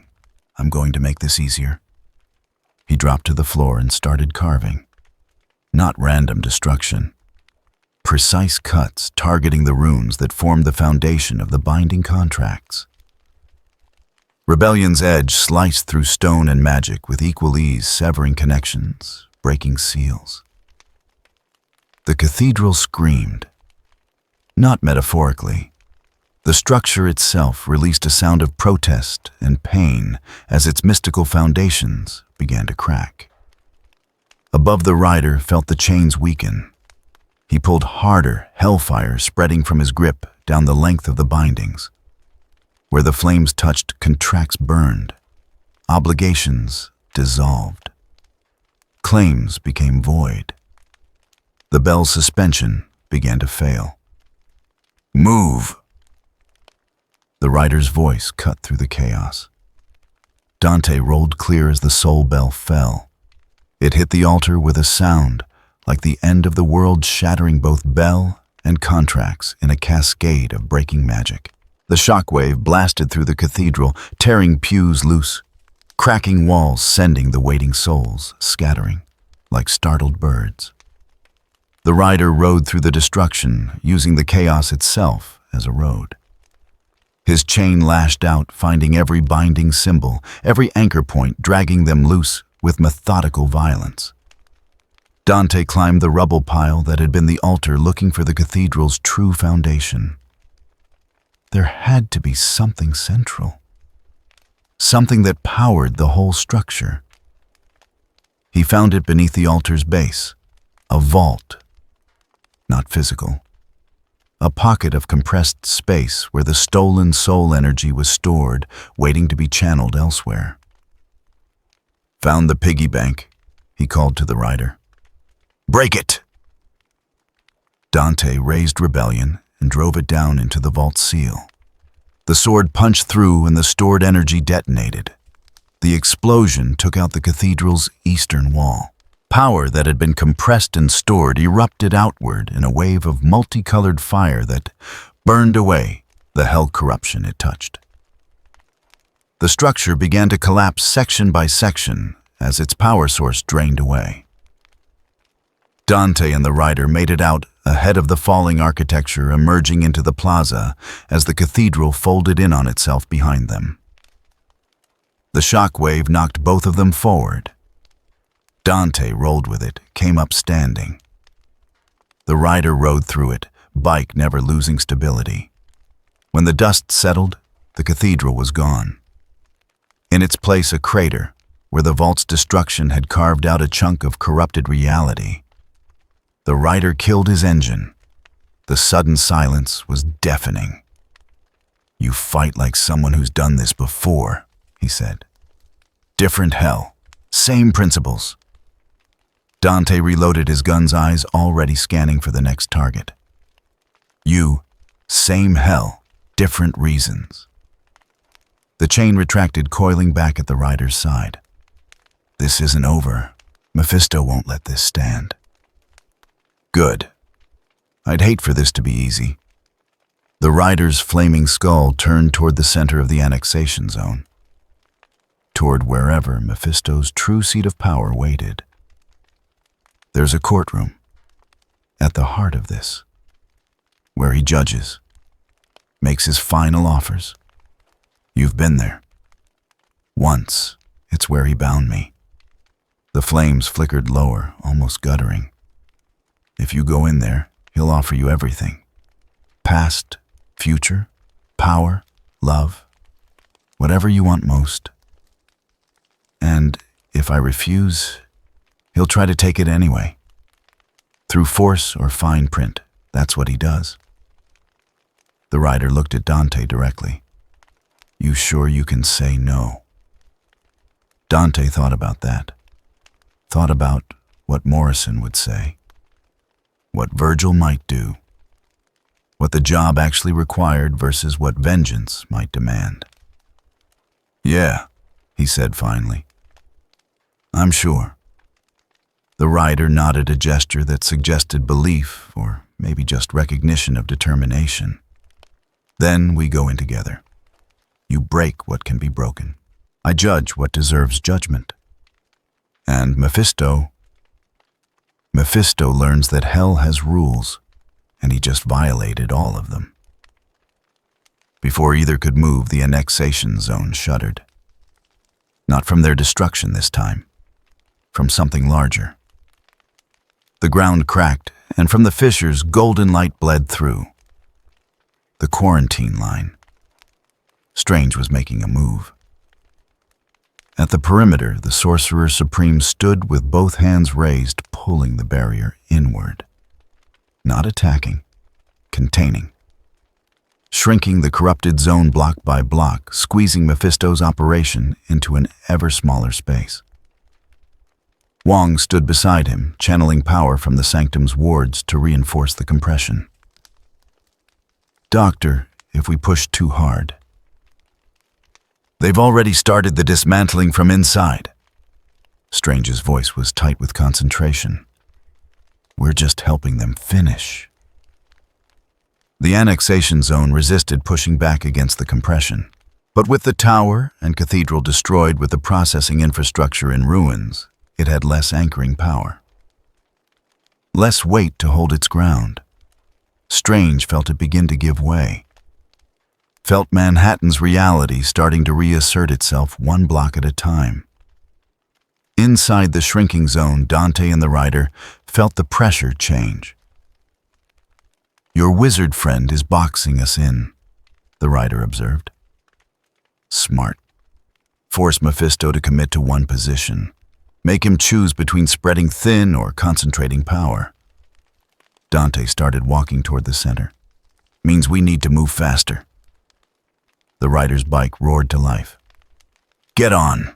I'm going to make this easier." He dropped to the floor and started carving. Not random destruction. Precise cuts targeting the runes that formed the foundation of the binding contracts. Rebellion's edge sliced through stone and magic with equal ease, severing connections, breaking seals. The cathedral screamed. Not metaphorically. The structure itself released a sound of protest and pain as its mystical foundations began to crack. Above, the rider felt the chains weaken. He pulled harder, hellfire spreading from his grip down the length of the bindings. Where the flames touched, contracts burned. Obligations dissolved. Claims became void. The bell's suspension began to fail. "Move!" The rider's voice cut through the chaos. Dante rolled clear as the soul bell fell. It hit the altar with a sound like the end of the world, shattering both bell and contracts in a cascade of breaking magic. The shockwave blasted through the cathedral, tearing pews loose, cracking walls, sending the waiting souls scattering like startled birds. The rider rode through the destruction, using the chaos itself as a road. His chain lashed out, finding every binding symbol, every anchor point, dragging them loose with methodical violence. Dante climbed the rubble pile that had been the altar, looking for the cathedral's true foundation. There had to be something central, something that powered the whole structure. He found it beneath the altar's base, a vault, not physical, a pocket of compressed space where the stolen soul energy was stored, waiting to be channeled elsewhere. "Found the piggy bank," he called to the rider. "Break it!" Dante raised rebellion and drove it down into the vault seal. The sword punched through and the stored energy detonated. The explosion took out the cathedral's eastern wall. Power that had been compressed and stored erupted outward in a wave of multicolored fire that burned away the hell corruption it touched. The structure began to collapse section by section as its power source drained away. Dante and the rider made it out ahead of the falling architecture, emerging into the plaza as the cathedral folded in on itself behind them. The shockwave knocked both of them forward. Dante rolled with it, came up standing. The rider rode through it, bike never losing stability. When the dust settled, the cathedral was gone. In its place, a crater, where the vault's destruction had carved out a chunk of corrupted reality. The rider killed his engine. The sudden silence was deafening. "You fight like someone who's done this before," he said. "Different hell, same principles." Dante reloaded his gun's eyes, already scanning for the next target. "You, same hell, different reasons." The chain retracted, coiling back at the rider's side. "This isn't over. Mephisto won't let this stand." Good. I'd hate for this to be easy. The rider's flaming skull turned toward the center of the annexation zone, toward wherever Mephisto's true seat of power waited. There's a courtroom at the heart of this, where he judges, makes his final offers. You've been there. Once, it's where he bound me. The flames flickered lower, almost guttering. If you go in there, he'll offer you everything. Past, future, power, love, whatever you want most. And if I refuse, he'll try to take it anyway. Through force or fine print, that's what he does. The rider looked at Dante directly. You sure you can say no? Dante thought about that. Thought about what Morrison would say. What Virgil might do. What the job actually required versus what vengeance might demand. Yeah, he said finally. I'm sure. The rider nodded a gesture that suggested belief or maybe just recognition of determination. Then we go in together. You break what can be broken. I judge what deserves judgment. And Mephisto learns that hell has rules, and he just violated all of them. Before either could move, the annexation zone shuddered. Not from their destruction this time, from something larger. The ground cracked, and from the fissures, golden light bled through. The quarantine line. Strange was making a move. At the perimeter, the Sorcerer Supreme stood with both hands raised, pulling the barrier inward. Not attacking, containing. Shrinking the corrupted zone block by block, squeezing Mephisto's operation into an ever smaller space. Wong stood beside him, channeling power from the sanctum's wards to reinforce the compression. Doctor, if we push too hard. They've already started the dismantling from inside. Strange's voice was tight with concentration. We're just helping them finish. The annexation zone resisted pushing back against the compression. But with the tower and cathedral destroyed with the processing infrastructure in ruins, it had less anchoring power. Less weight to hold its ground. Strange felt it begin to give way. Felt Manhattan's reality starting to reassert itself one block at a time. Inside the shrinking zone, Dante and the rider felt the pressure change. Your wizard friend is boxing us in, the rider observed. Smart. Force Mephisto to commit to one position. Make him choose between spreading thin or concentrating power. Dante started walking toward the center. Means we need to move faster. The rider's bike roared to life. Get on!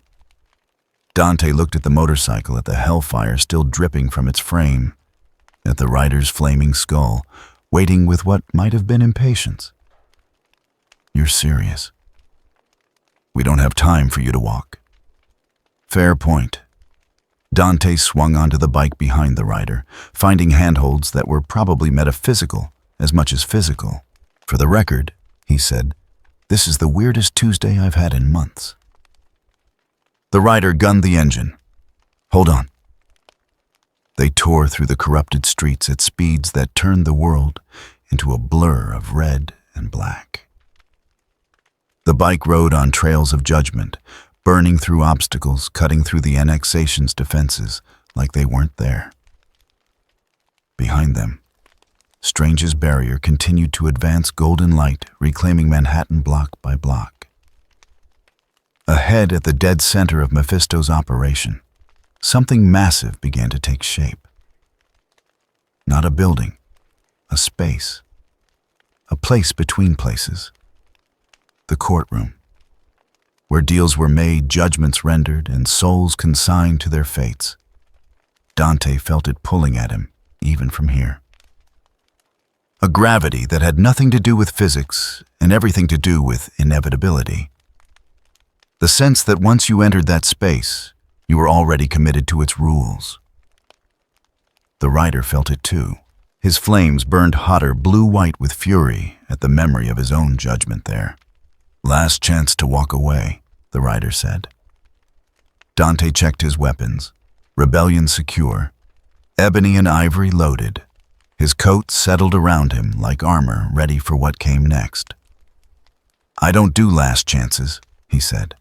Dante looked at the motorcycle, at the hellfire still dripping from its frame, at the rider's flaming skull, waiting with what might have been impatience. You're serious. We don't have time for you to walk. Fair point. Dante swung onto the bike behind the rider, finding handholds that were probably metaphysical as much as physical. For the record, he said, this is the weirdest Tuesday I've had in months. The rider gunned the engine. Hold on. They tore through the corrupted streets at speeds that turned the world into a blur of red and black. The bike rode on trails of judgment, burning through obstacles, cutting through the annexation's defenses like they weren't there. Behind them, Strange's barrier continued to advance golden light, reclaiming Manhattan block by block. Ahead at the dead center of Mephisto's operation, something massive began to take shape. Not a building, a space, a place between places. The courtroom, where deals were made, judgments rendered, and souls consigned to their fates. Dante felt it pulling at him, even from here. A gravity that had nothing to do with physics and everything to do with inevitability. The sense that once you entered that space, you were already committed to its rules. The rider felt it too, His flames burned hotter, blue-white with fury at the memory of his own judgment there. "Last chance to walk away," the rider said. Dante checked his weapons, rebellion secure, ebony and ivory loaded, his coat settled around him like armor ready for what came next. "I don't do last chances," he said.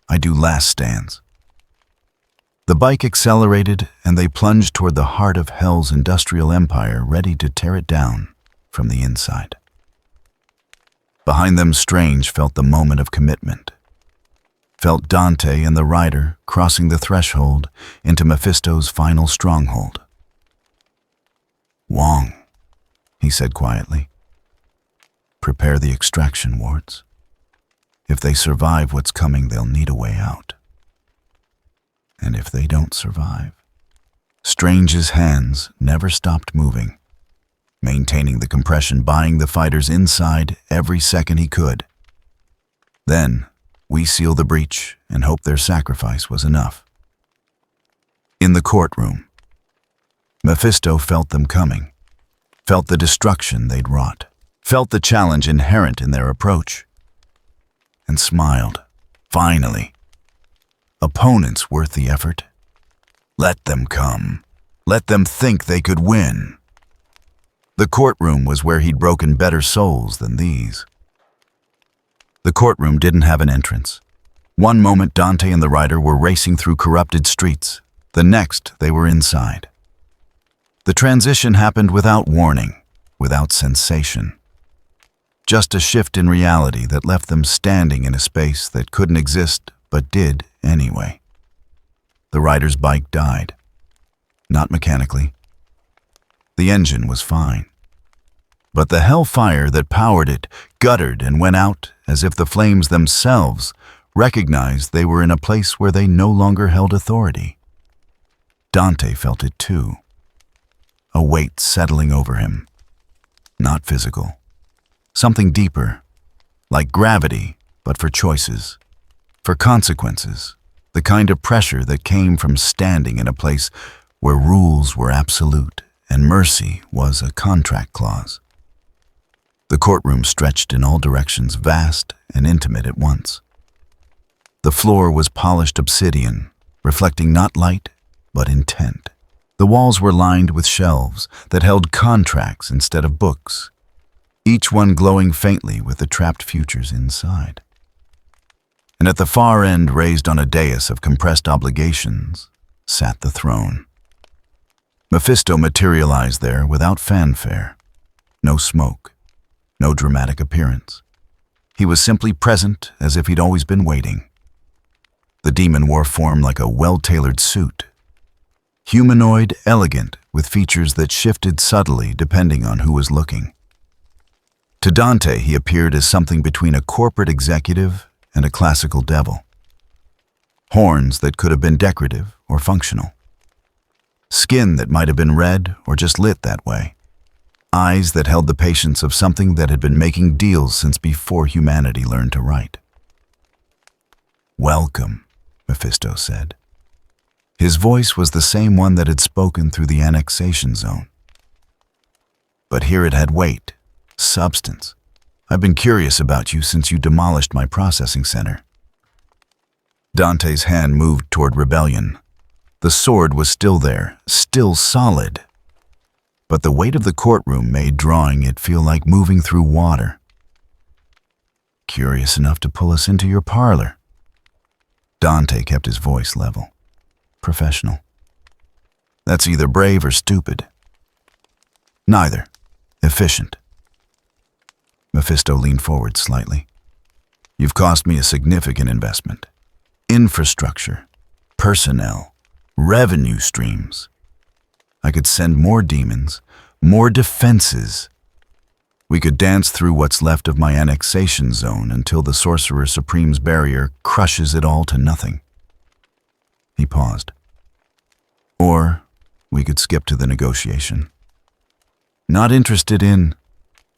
"I do last stands." The bike accelerated, and they plunged toward the heart of Hell's industrial empire, ready to tear it down from the inside. Behind them, Strange felt the moment of commitment. Felt Dante and the rider crossing the threshold into Mephisto's final stronghold. "Wong," he said quietly. "Prepare the extraction wards. If they survive what's coming, they'll need a way out. And if they don't survive..." Strange's hands never stopped moving, maintaining the compression, buying the fighters inside every second he could. "Then, we seal the breach and hope their sacrifice was enough." In the courtroom, Mephisto felt them coming, felt the destruction they'd wrought, felt the challenge inherent in their approach, and smiled. Finally, opponents worth the effort. Let them come. Let them think they could win. The courtroom was where he'd broken better souls than these. The courtroom didn't have an entrance. One moment Dante and the rider were racing through corrupted streets. The next, they were inside. The transition happened without warning, without sensation. Just a shift in reality that left them standing in a space that couldn't exist but did anyway. The rider's bike died. Not mechanically. The engine was fine. But the hellfire that powered it guttered and went out as if the flames themselves recognized they were in a place where they no longer held authority. Dante felt it too. A weight settling over him. Not physical. Something deeper, like gravity, but for choices, for consequences, the kind of pressure that came from standing in a place where rules were absolute and mercy was a contract clause. The courtroom stretched in all directions, vast and intimate at once. The floor was polished obsidian, reflecting not light, but intent. The walls were lined with shelves that held contracts instead of books, each one glowing faintly with the trapped futures inside. And at the far end, raised on a dais of compressed obligations, sat the throne. Mephisto materialized there without fanfare. No smoke, no dramatic appearance. He was simply present as if he'd always been waiting. The demon wore form like a well-tailored suit. Humanoid, elegant, with features that shifted subtly depending on who was looking. To Dante, he appeared as something between a corporate executive and a classical devil. Horns that could have been decorative or functional. Skin that might have been red or just lit that way. Eyes that held the patience of something that had been making deals since before humanity learned to write. "Welcome," Mephisto said. His voice was the same one that had spoken through the annexation zone. But here it had weight, substance. "I've been curious about you since you demolished my processing center." Dante's hand moved toward rebellion. The sword was still there, still solid. But the weight of the courtroom made drawing it feel like moving through water. "Curious enough to pull us into your parlor." Dante kept his voice level. Professional. "That's either brave or stupid." "Neither. Efficient." Mephisto leaned forward slightly. "You've cost me a significant investment. Infrastructure, personnel, revenue streams. I could send more demons, more defenses. We could dance through what's left of my annexation zone until the Sorcerer Supreme's barrier crushes it all to nothing." He paused. "Or we could skip to the negotiation. Not interested in..."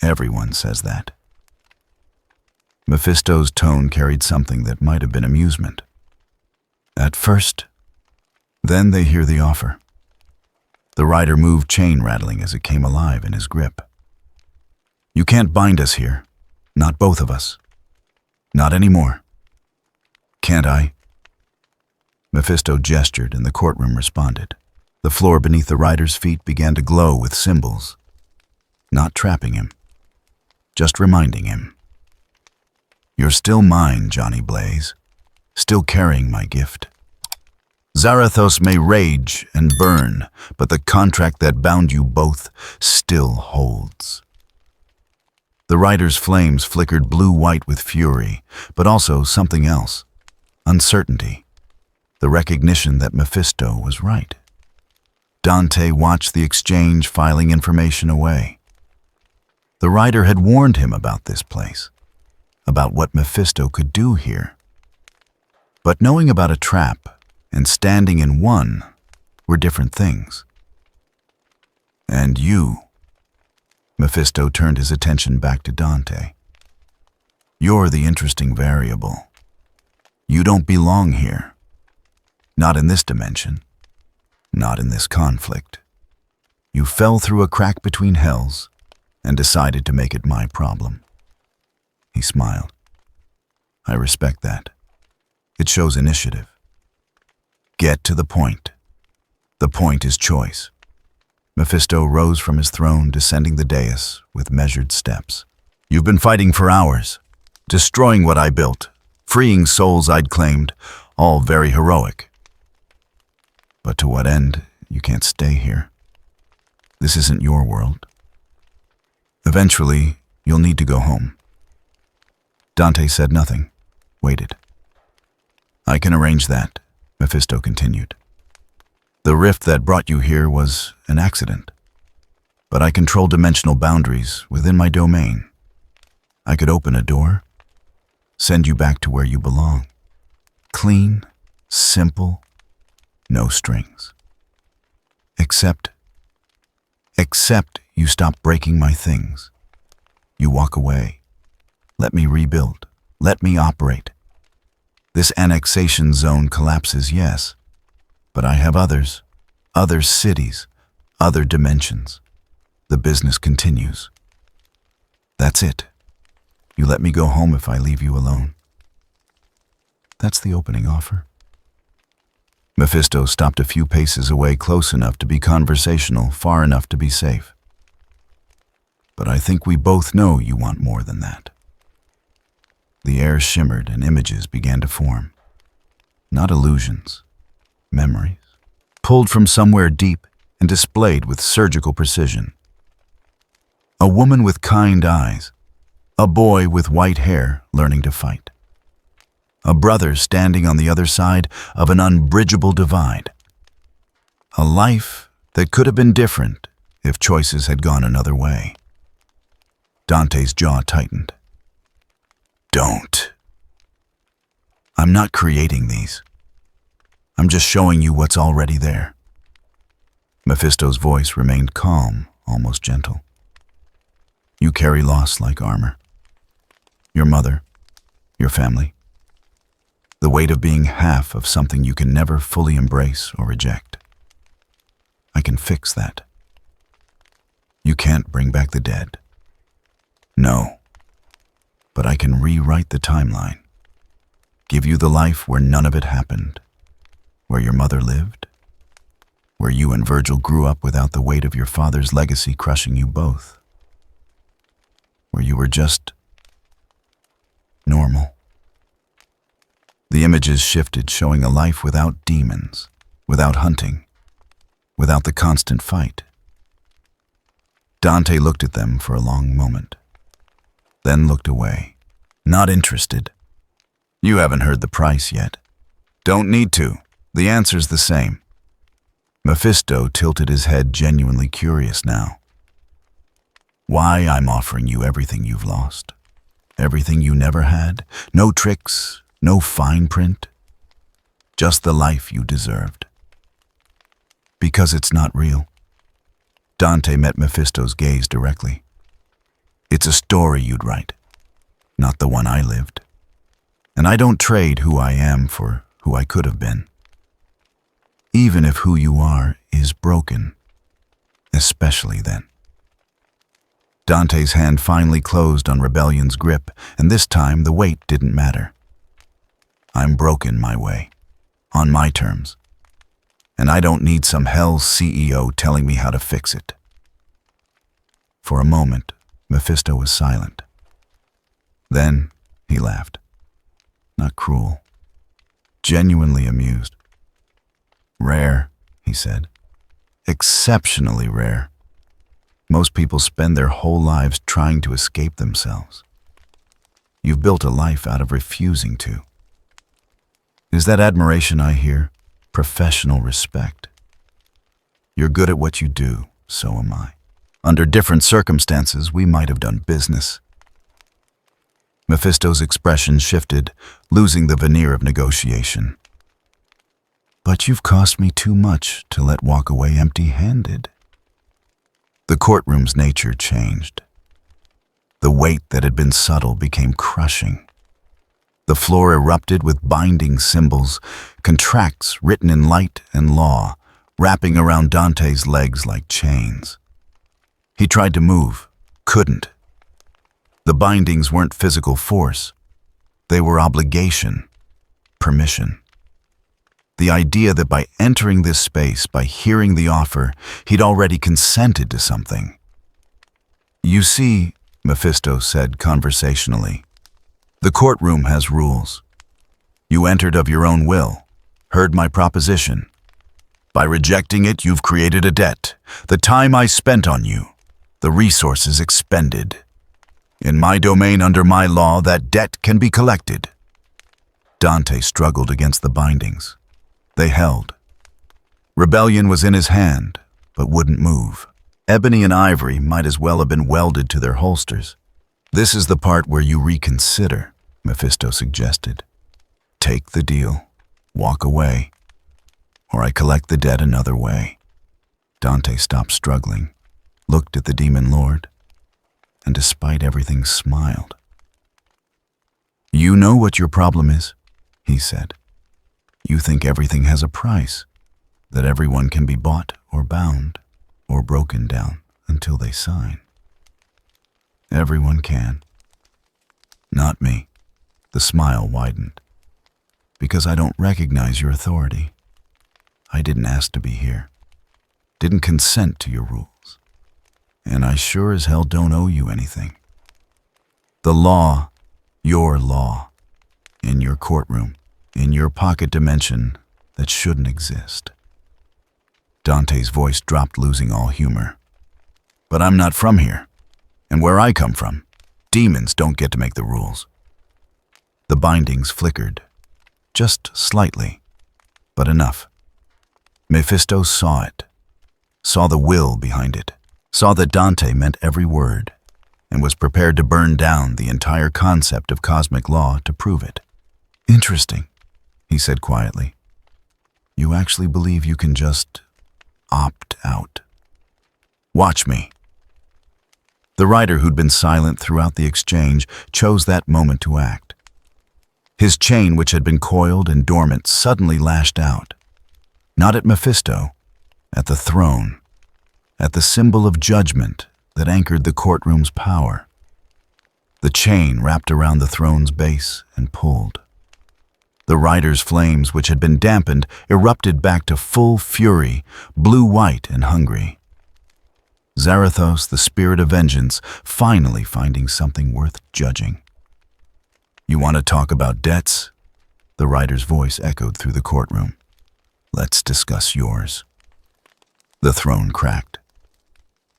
"Everyone says that." Mephisto's tone carried something that might have been amusement. "At first, then they hear the offer. The rider moved, chain rattling as it came alive in his grip. "You can't bind us here. Not both of us. Not anymore." "Can't I?" Mephisto gestured and the courtroom responded. The floor beneath the rider's feet began to glow with symbols. Not trapping him, just reminding him. "You're still mine, Johnny Blaze. Still carrying my gift. Zarathos may rage and burn, but the contract that bound you both still holds." The rider's flames flickered blue-white with fury, but also something else. Uncertainty. The recognition that Mephisto was right. Dante watched the exchange, filing information away. The rider had warned him about this place, about what Mephisto could do here. But knowing about a trap and standing in one were different things. "And you," Mephisto turned his attention back to Dante. "You're the interesting variable. You don't belong here. Not in this dimension. Not in this conflict. You fell through a crack between hells and decided to make it my problem." He smiled. "I respect that. It shows initiative. Get to the point. The point is choice." Mephisto rose from his throne, descending the dais with measured steps. "You've been fighting for hours, destroying what I built, freeing souls I'd claimed, all very heroic. But to what end? You can't stay here. This isn't your world. Eventually, you'll need to go home." Dante said nothing, waited. "I can arrange that," Mephisto continued. "The rift that brought you here was an accident, but I control dimensional boundaries within my domain. I could open a door, send you back to where you belong. Clean, simple, no strings. Except you stop breaking my things. You walk away. Let me rebuild. Let me operate. This annexation zone collapses, yes, but I have others, other cities, other dimensions. The business continues. That's it. You let me go home if I leave you alone." That's the opening offer. Mephisto stopped a few paces away, close enough to be conversational, far enough to be safe. "But I think we both know you want more than that." The air shimmered and images began to form. Not illusions, memories, pulled from somewhere deep and displayed with surgical precision. A woman with kind eyes, a boy with white hair learning to fight. A brother standing on the other side of an unbridgeable divide. A life that could have been different if choices had gone another way. Dante's jaw tightened. "Don't. I'm not creating these. I'm just showing you what's already there." Mephisto's voice remained calm, almost gentle. "You carry loss like armor. Your mother, your family. The weight of being half of something you can never fully embrace or reject. I can fix that. You can't bring back the dead. No. But I can rewrite the timeline. Give you the life where none of it happened. Where your mother lived. Where you and Virgil grew up without the weight of your father's legacy crushing you both. Where you were just normal." The images shifted, showing a life without demons, without hunting, without the constant fight. Dante looked at them for a long moment, then looked away. "Not interested. You haven't heard the price yet. Don't need to. The answer's the same." Mephisto tilted his head, genuinely curious now. "Why I'm offering you everything you've lost. Everything you never had. No tricks, no fine print. Just the life you deserved. Because it's not real." Dante met Mephisto's gaze directly. "It's a story you'd write, not the one I lived. And I don't trade who I am for who I could have been. Even if who you are is broken, especially then. Dante's hand finally closed on Rebellion's grip, and this time the weight didn't matter. I'm broken my way, on my terms, and I don't need some hell's CEO telling me how to fix it. For a moment, Mephisto was silent. Then he laughed. Not cruel, genuinely amused. Rare, he said. Exceptionally rare. Most people spend their whole lives trying to escape themselves. You've built a life out of refusing to. Is that admiration I hear? Professional respect. You're good at what you do, so am I. Under different circumstances, we might have done business. Mephisto's expression shifted, losing the veneer of negotiation. But you've cost me too much to let walk away empty-handed. The courtroom's nature changed. The weight that had been subtle became crushing. The floor erupted with binding symbols, contracts written in light and law, wrapping around Dante's legs like chains. He tried to move, couldn't. The bindings weren't physical force. They were obligation, permission. The idea that by entering this space, by hearing the offer, he'd already consented to something. You see, Mephisto said conversationally, the courtroom has rules. You entered of your own will, heard my proposition. By rejecting it, you've created a debt. The time I spent on you, the resources expended. In my domain under my law, that debt can be collected. Dante struggled against the bindings. They held. Rebellion was in his hand, but wouldn't move. Ebony and ivory might as well have been welded to their holsters. This is the part where you reconsider, Mephisto suggested. Take the deal, walk away, or I collect the debt another way. Dante stopped struggling, looked at the demon lord, and despite everything smiled. You know what your problem is, he said. You think everything has a price, that everyone can be bought or bound or broken down until they sign. Everyone can. Not me. The smile widened. Because I don't recognize your authority. I didn't ask to be here. Didn't consent to your rules. And I sure as hell don't owe you anything. The law, your law, in your courtroom, in your pocket dimension that shouldn't exist. Dante's voice dropped, losing all humor. But I'm not from here. And where I come from, demons don't get to make the rules. The bindings flickered, just slightly, but enough. Mephisto saw it, saw the will behind it, saw that Dante meant every word, and was prepared to burn down the entire concept of cosmic law to prove it. Interesting, he said quietly. You actually believe you can just opt out. Watch me. The writer, who'd been silent throughout the exchange, chose that moment to act. His chain, which had been coiled and dormant, suddenly lashed out. Not at Mephisto, at the throne, at the symbol of judgment that anchored the courtroom's power. The chain wrapped around the throne's base and pulled. The writer's flames, which had been dampened, erupted back to full fury, blue-white and hungry. Zarathos, the spirit of vengeance, finally finding something worth judging. You want to talk about debts? The writer's voice echoed through the courtroom. Let's discuss yours. The throne cracked.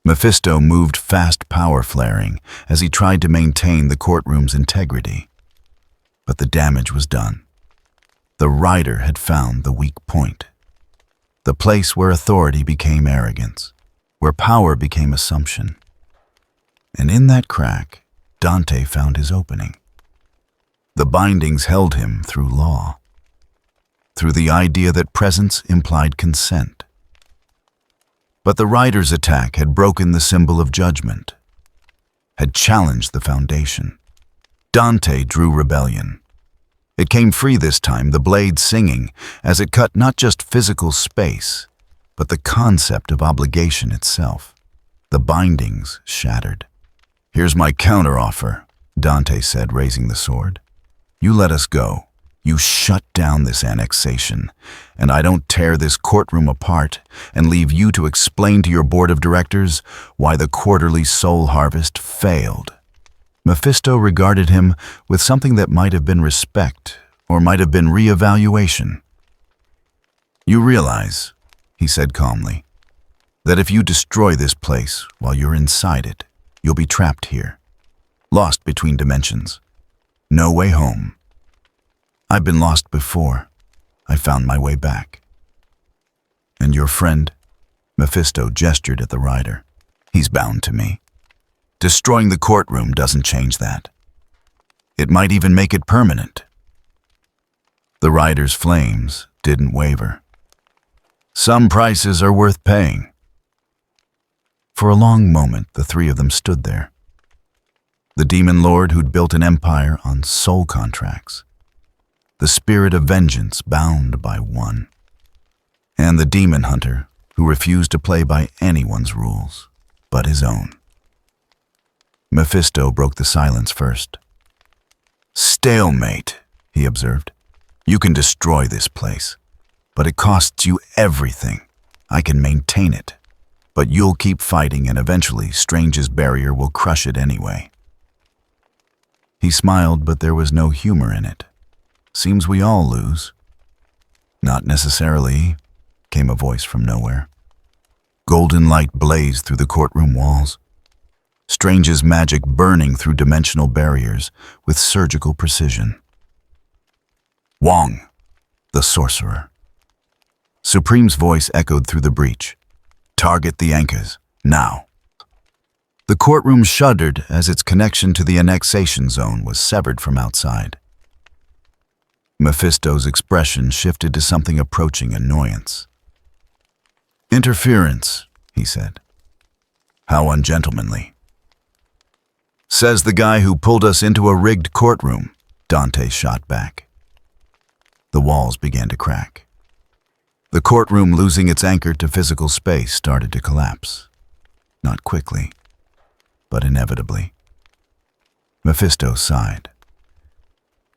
Mephisto moved fast, power flaring, as he tried to maintain the courtroom's integrity. But the damage was done. The writer had found the weak point. The place where authority became arrogance, where power became assumption. And in that crack, Dante found his opening. The bindings held him through law, through the idea that presence implied consent. But the writer's attack had broken the symbol of judgment, had challenged the foundation. Dante drew rebellion. It came free this time, the blade singing, as it cut not just physical space, but the concept of obligation itself. The bindings shattered. "Here's my counteroffer," Dante said, raising the sword. "You let us go. You shut down this annexation, and I don't tear this courtroom apart and leave you to explain to your board of directors why the quarterly soul harvest failed." Mephisto regarded him with something that might have been respect or might have been reevaluation. "You realize," he said calmly, "that if you destroy this place while you're inside it, you'll be trapped here, lost between dimensions. No way home. I've been lost before. I found my way back." "And your friend?" Mephisto gestured at the rider. "He's bound to me. Destroying the courtroom doesn't change that. It might even make it permanent." The rider's flames didn't waver. "Some prices are worth paying." For a long moment, the three of them stood there. The demon lord who'd built an empire on soul contracts, the spirit of vengeance bound by one, and the demon hunter who refused to play by anyone's rules but his own. Mephisto broke the silence first. "Stalemate," he observed. "You can destroy this place, but it costs you everything. I can maintain it, but you'll keep fighting and eventually Strange's barrier will crush it anyway." He smiled, but there was no humor in it. "Seems we all lose." "Not necessarily," came a voice from nowhere. Golden light blazed through the courtroom walls. Strange's magic burning through dimensional barriers with surgical precision. "Wong, the sorcerer." Supreme's voice echoed through the breach. "Target the anchors, now." The courtroom shuddered as its connection to the annexation zone was severed from outside. Mephisto's expression shifted to something approaching annoyance. "Interference," he said. "How ungentlemanly." "Says the guy who pulled us into a rigged courtroom," Dante shot back. The walls began to crack. The courtroom, losing its anchor to physical space, started to collapse. Not quickly, but inevitably. Mephisto sighed.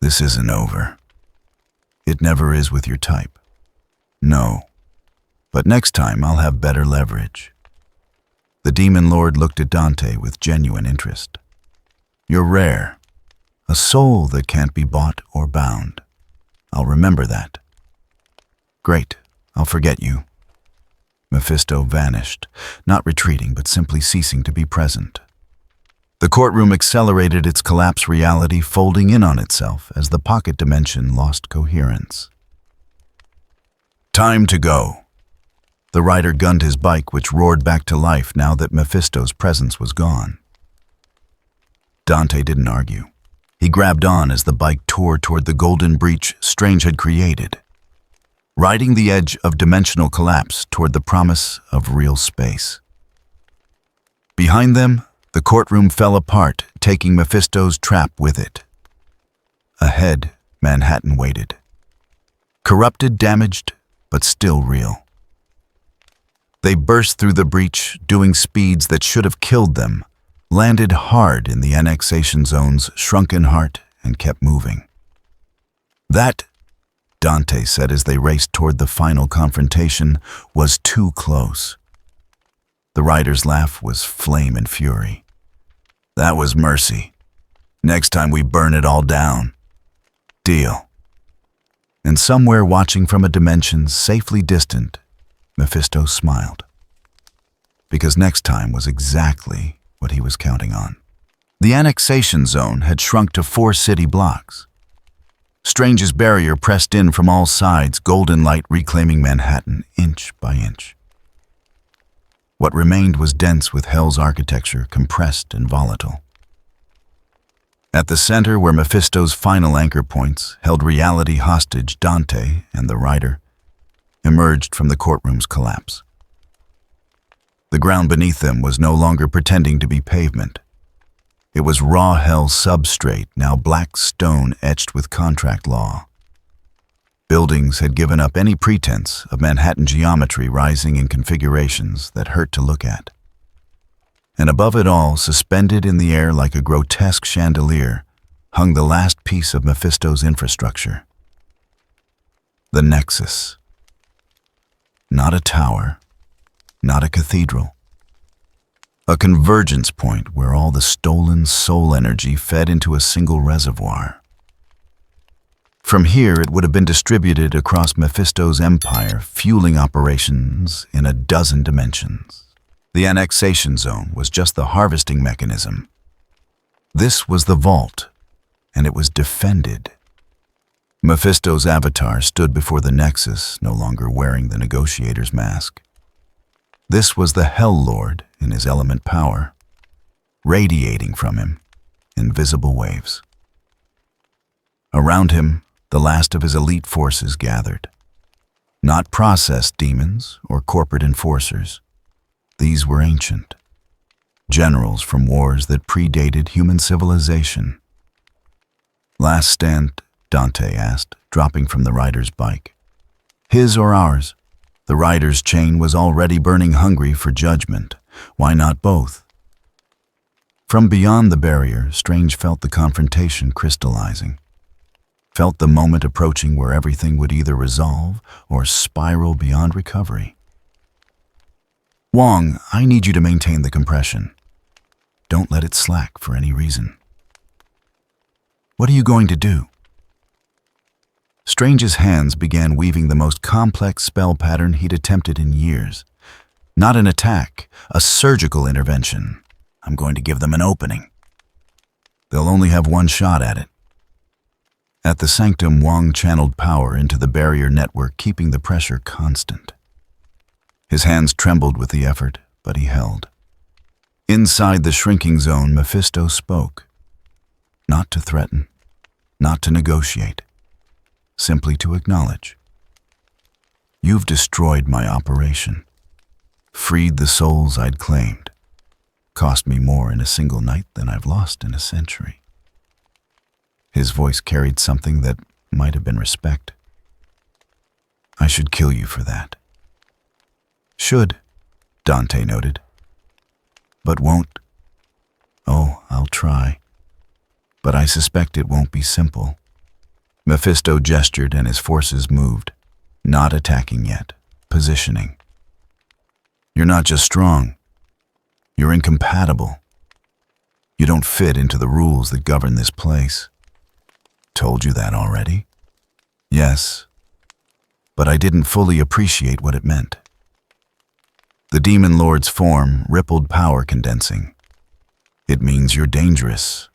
"This isn't over. It never is with your type. No, but next time I'll have better leverage." The demon lord looked at Dante with genuine interest. "You're rare, a soul that can't be bought or bound. I'll remember that." "Great, I'll forget you." Mephisto vanished, not retreating but simply ceasing to be present. The courtroom accelerated its collapse reality, folding in on itself as the pocket dimension lost coherence. "Time to go." The rider gunned his bike, which roared back to life now that Mephisto's presence was gone. Dante didn't argue. He grabbed on as the bike tore toward the golden breach Strange had created, riding the edge of dimensional collapse toward the promise of real space. Behind them, the courtroom fell apart, taking Mephisto's trap with it. Ahead, Manhattan waited. Corrupted, damaged, but still real. They burst through the breach, doing speeds that should have killed them, landed hard in the annexation zone's shrunken heart, and kept moving. "That," Dante said as they raced toward the final confrontation, "was too close." The rider's laugh was flame and fury. "That was mercy. Next time we burn it all down. Deal." And somewhere watching from a dimension safely distant, Mephisto smiled. Because next time was exactly what he was counting on. The annexation zone had shrunk to 4 city blocks. Strange's barrier pressed in from all sides, golden light reclaiming Manhattan inch by inch. What remained was dense with Hell's architecture, compressed and volatile. At the center, where Mephisto's final anchor points held reality hostage, Dante and the rider emerged from the courtroom's collapse. The ground beneath them was no longer pretending to be pavement. It was raw hell substrate, now black stone etched with contract law. Buildings had given up any pretense of Manhattan geometry, rising in configurations that hurt to look at. And above it all, suspended in the air like a grotesque chandelier, hung the last piece of Mephisto's infrastructure. The Nexus. Not a tower, not a cathedral. A convergence point where all the stolen soul energy fed into a single reservoir. From here, it would have been distributed across Mephisto's empire, fueling operations in a dozen dimensions. The annexation zone was just the harvesting mechanism. This was the vault, and it was defended. Mephisto's avatar stood before the Nexus, no longer wearing the negotiator's mask. This was the Hell Lord in his element power, radiating from him in visible waves. Around him, the last of his elite forces gathered. Not processed demons or corporate enforcers. These were ancient. Generals from wars that predated human civilization. Last stand, Dante asked, dropping from the rider's bike. His or ours? The rider's chain was already burning hungry for judgment. Why not both? From beyond the barrier, Strange felt the confrontation crystallizing. Felt the moment approaching where everything would either resolve or spiral beyond recovery. Wong, I need you to maintain the compression. Don't let it slack for any reason. What are you going to do? Strange's hands began weaving the most complex spell pattern he'd attempted in years. Not an attack, a surgical intervention. I'm going to give them an opening. They'll only have one shot at it. At the sanctum, Wong channeled power into the barrier network, keeping the pressure constant. His hands trembled with the effort, but he held. Inside the shrinking zone, Mephisto spoke. Not to threaten, not to negotiate, simply to acknowledge. You've destroyed my operation, freed the souls I'd claimed, cost me more in a single night than I've lost in a century. His voice carried something that might have been respect. I should kill you for that. Should, Dante noted. But won't. Oh, I'll try. But I suspect it won't be simple. Mephisto gestured and his forces moved, not attacking yet, positioning. You're not just strong. You're incompatible. You don't fit into the rules that govern this place. Told you that already? Yes, but I didn't fully appreciate what it meant. The Demon Lord's form rippled power condensing. It means you're dangerous,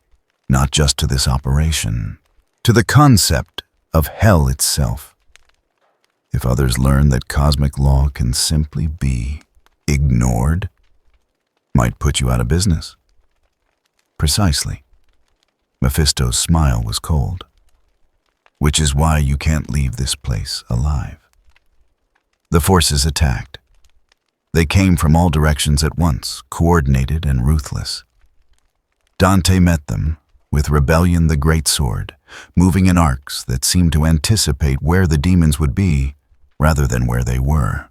not just to this operation, to the concept of hell itself. If others learn that cosmic law can simply be ignored, might put you out of business. Precisely. Mephisto's smile was cold. Which is why you can't leave this place alive. The forces attacked. They came from all directions at once, coordinated and ruthless. Dante met them, with Rebellion the Great Sword, moving in arcs that seemed to anticipate where the demons would be, rather than where they were.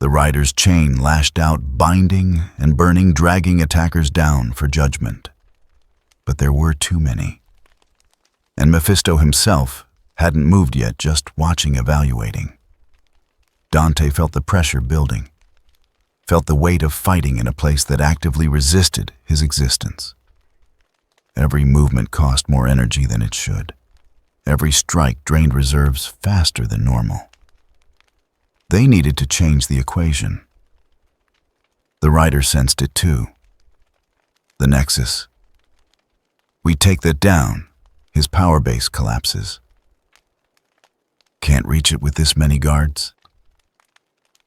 The rider's chain lashed out, binding and burning, dragging attackers down for judgment. But there were too many. And Mephisto himself hadn't moved yet, just watching, evaluating. Dante felt the pressure building, felt the weight of fighting in a place that actively resisted his existence. Every movement cost more energy than it should. Every strike drained reserves faster than normal. They needed to change the equation. The rider sensed it too. The Nexus. We take that down, his power base collapses. Can't reach it with this many guards?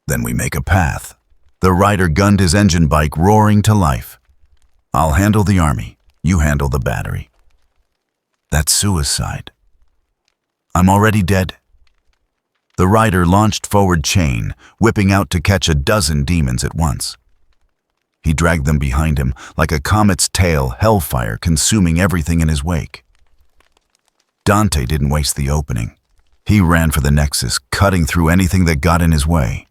Then we make a path. The rider gunned his engine bike, roaring to life. I'll handle the army, you handle the battery. That's suicide. I'm already dead. The rider launched forward chain, whipping out to catch a dozen demons at once. He dragged them behind him like a comet's tail, hellfire consuming everything in his wake. Dante didn't waste the opening. He ran for the Nexus, cutting through anything that got in his way.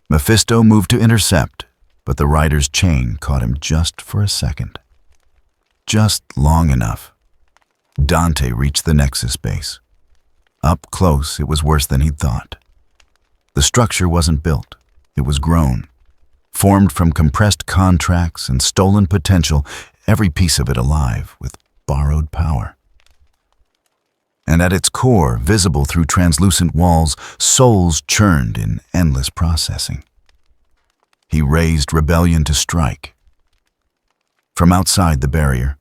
Mephisto moved to intercept, but the rider's chain caught him just for a second. Just long enough. Dante reached the Nexus base. Up close, it was worse than he'd thought. The structure wasn't built, it was grown. Formed from compressed contracts and stolen potential, every piece of it alive with borrowed power. And at its core, visible through translucent walls, souls churned in endless processing. He raised rebellion to strike. From outside the barrier,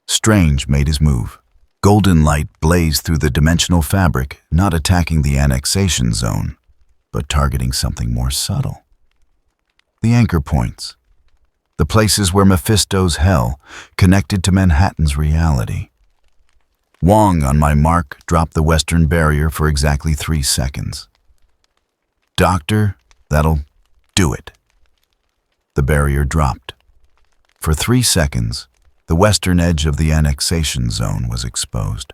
Strange made his move. Golden light blazed through the dimensional fabric, not attacking the annexation zone, but targeting something more subtle. The anchor points. The places where Mephisto's hell connected to Manhattan's reality. Wong, on my mark, dropped the western barrier for exactly 3 seconds. Doctor, that'll do it. The barrier dropped. For 3 seconds, the western edge of the annexation zone was exposed.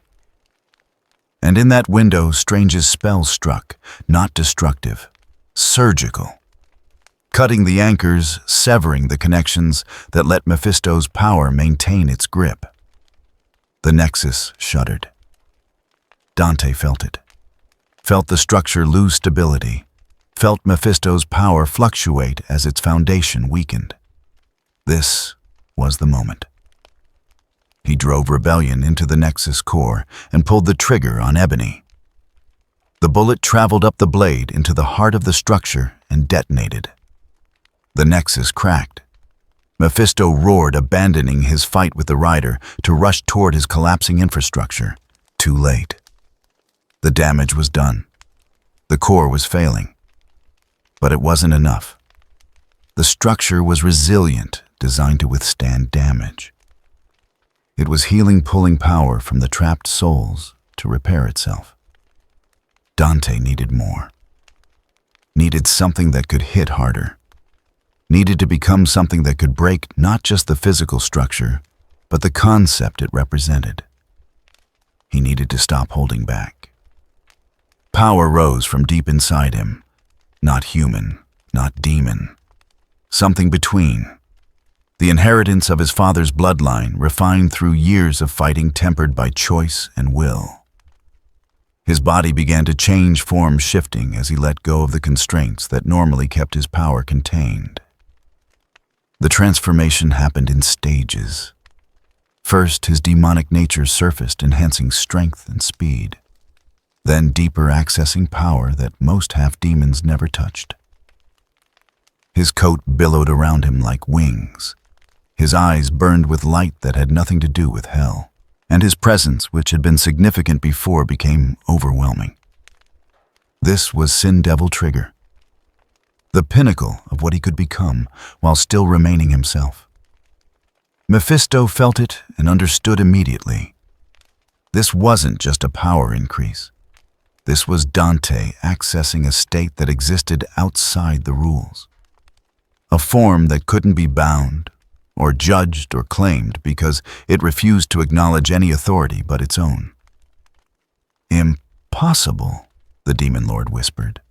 And in that window, Strange's spell struck, not destructive, surgical. Cutting the anchors, severing the connections that let Mephisto's power maintain its grip. The Nexus shuddered. Dante felt it. Felt the structure lose stability. Felt Mephisto's power fluctuate as its foundation weakened. This was the moment. He drove rebellion into the Nexus core and pulled the trigger on Ebony. The bullet traveled up the blade into the heart of the structure and detonated. The Nexus cracked. Mephisto roared, abandoning his fight with the rider to rush toward his collapsing infrastructure. Too late. The damage was done. The core was failing. But it wasn't enough. The structure was resilient, designed to withstand damage. It was healing, pulling power from the trapped souls to repair itself. Dante needed more. Needed something that could hit harder. Needed to become something that could break not just the physical structure, but the concept it represented. He needed to stop holding back. Power rose from deep inside him. Not human, not demon. Something between. The inheritance of his father's bloodline, refined through years of fighting, tempered by choice and will. His body began to change form, shifting as he let go of the constraints that normally kept his power contained. The transformation happened in stages. First, his demonic nature surfaced, enhancing strength and speed. Then deeper, accessing power that most half-demons never touched. His coat billowed around him like wings. His eyes burned with light that had nothing to do with hell. And his presence, which had been significant before, became overwhelming. This was Sin Devil Trigger. The pinnacle of what he could become, while still remaining himself. Mephisto felt it and understood immediately. This wasn't just a power increase. This was Dante accessing a state that existed outside the rules. A form that couldn't be bound, or judged or claimed because it refused to acknowledge any authority but its own. Impossible, the Demon Lord whispered.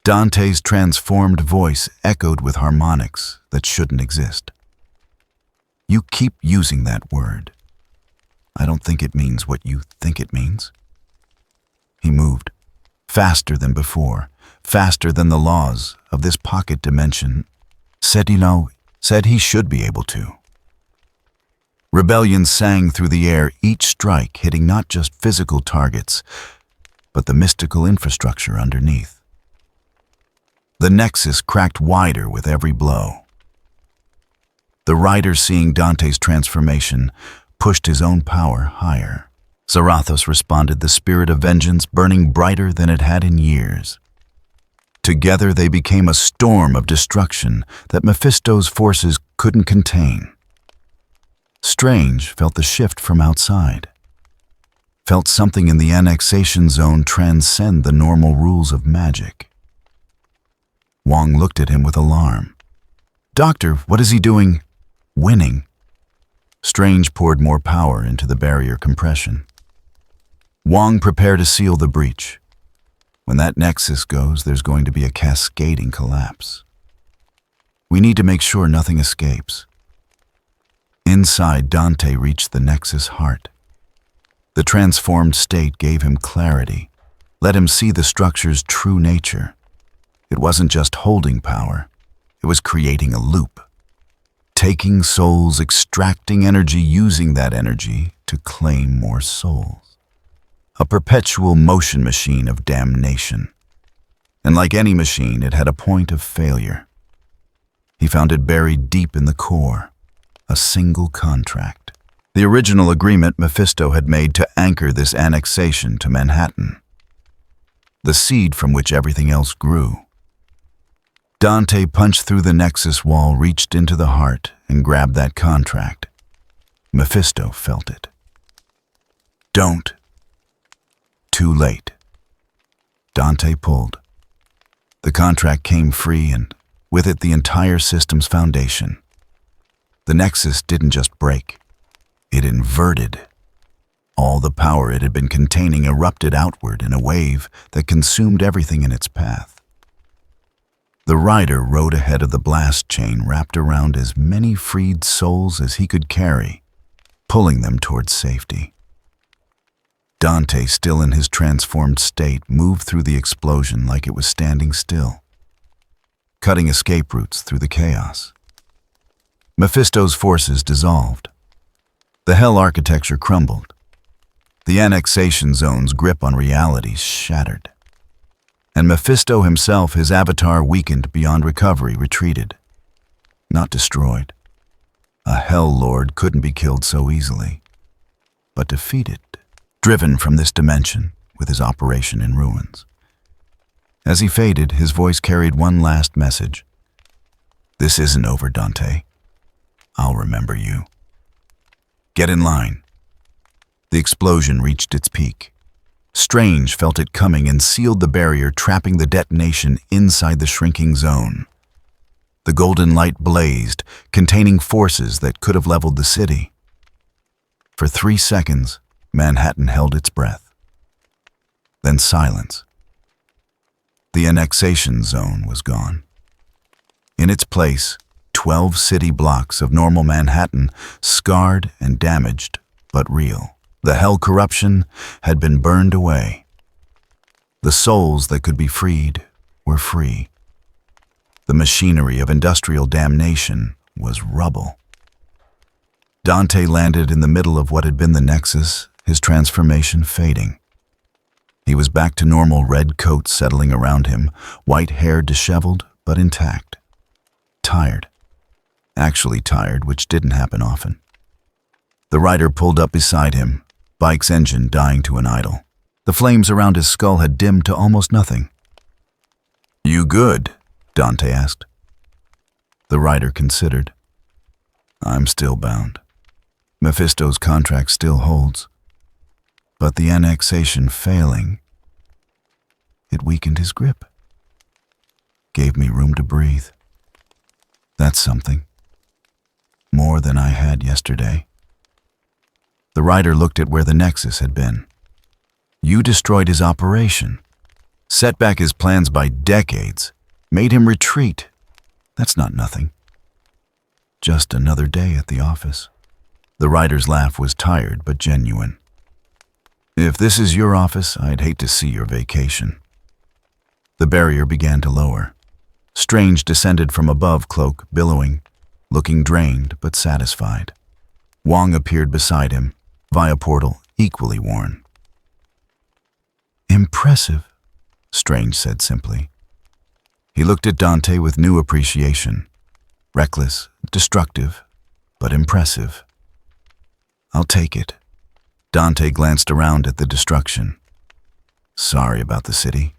Dante's transformed voice echoed with harmonics that shouldn't exist. You keep using that word. I don't think it means what you think it means. He moved, faster than before, faster than the laws of this pocket dimension said he should be able to. Rebellion sang through the air, each strike hitting not just physical targets, but the mystical infrastructure underneath. The Nexus cracked wider with every blow. The rider, seeing Dante's transformation, pushed his own power higher. Zarathos responded, the spirit of vengeance burning brighter than it had in years. Together they became a storm of destruction that Mephisto's forces couldn't contain. Strange felt the shift from outside. Felt something in the annexation zone transcend the normal rules of magic. Wong looked at him with alarm. Doctor, what is he doing? Winning. Strange poured more power into the barrier compression. Wong prepared to seal the breach. When that Nexus goes, there's going to be a cascading collapse. We need to make sure nothing escapes. Inside, Dante reached the Nexus heart. The transformed state gave him clarity, let him see the structure's true nature. It wasn't just holding power, it was creating a loop. Taking souls, extracting energy, using that energy to claim more souls. A perpetual motion machine of damnation. And like any machine, it had a point of failure. He found it buried deep in the core, a single contract. The original agreement Mephisto had made to anchor this annexation to Manhattan. The seed from which everything else grew. Dante punched through the Nexus wall, reached into the heart, and grabbed that contract. Mephisto felt it. Don't. Too late. Dante pulled. The contract came free, and with it the entire system's foundation. The Nexus didn't just break. It inverted. All the power it had been containing erupted outward in a wave that consumed everything in its path. The rider rode ahead of the blast chain wrapped around as many freed souls as he could carry, pulling them towards safety. Dante, still in his transformed state, moved through the explosion like it was standing still, cutting escape routes through the chaos. Mephisto's forces dissolved. The hell architecture crumbled. The annexation zone's grip on reality shattered. And Mephisto himself, his avatar weakened beyond recovery, retreated. Not destroyed. A Hell Lord couldn't be killed so easily, but defeated, driven from this dimension with his operation in ruins. As he faded, his voice carried one last message. This isn't over, Dante. I'll remember you. Get in line. The explosion reached its peak. Strange felt it coming and sealed the barrier, trapping the detonation inside the shrinking zone. The golden light blazed, containing forces that could have leveled the city. For 3 seconds, Manhattan held its breath. Then silence. The annexation zone was gone. In its place, 12 city blocks of normal Manhattan, scarred and damaged, but real. The hell corruption had been burned away. The souls that could be freed were free. The machinery of industrial damnation was rubble. Dante landed in the middle of what had been the Nexus, his transformation fading. He was back to normal, red coat settling around him, white hair disheveled but intact. Tired. Actually tired, which didn't happen often. The rider pulled up beside him, bike's engine dying to an idle. The flames around his skull had dimmed to almost nothing. You good? Dante asked. The rider considered. I'm still bound. Mephisto's contract still holds. But the annexation failing, it weakened his grip. Gave me room to breathe. That's something. More than I had yesterday. The rider looked at where the Nexus had been. You destroyed his operation, set back his plans by decades, made him retreat. That's not nothing. Just another day at the office. The rider's laugh was tired but genuine. If this is your office, I'd hate to see your vacation. The barrier began to lower. Strange descended from above, cloak billowing, looking drained but satisfied. Wong appeared beside him, via portal, equally worn. Impressive, Strange said simply. He looked at Dante with new appreciation. Reckless, destructive, but impressive. I'll take it. Dante glanced around at the destruction. Sorry about the city.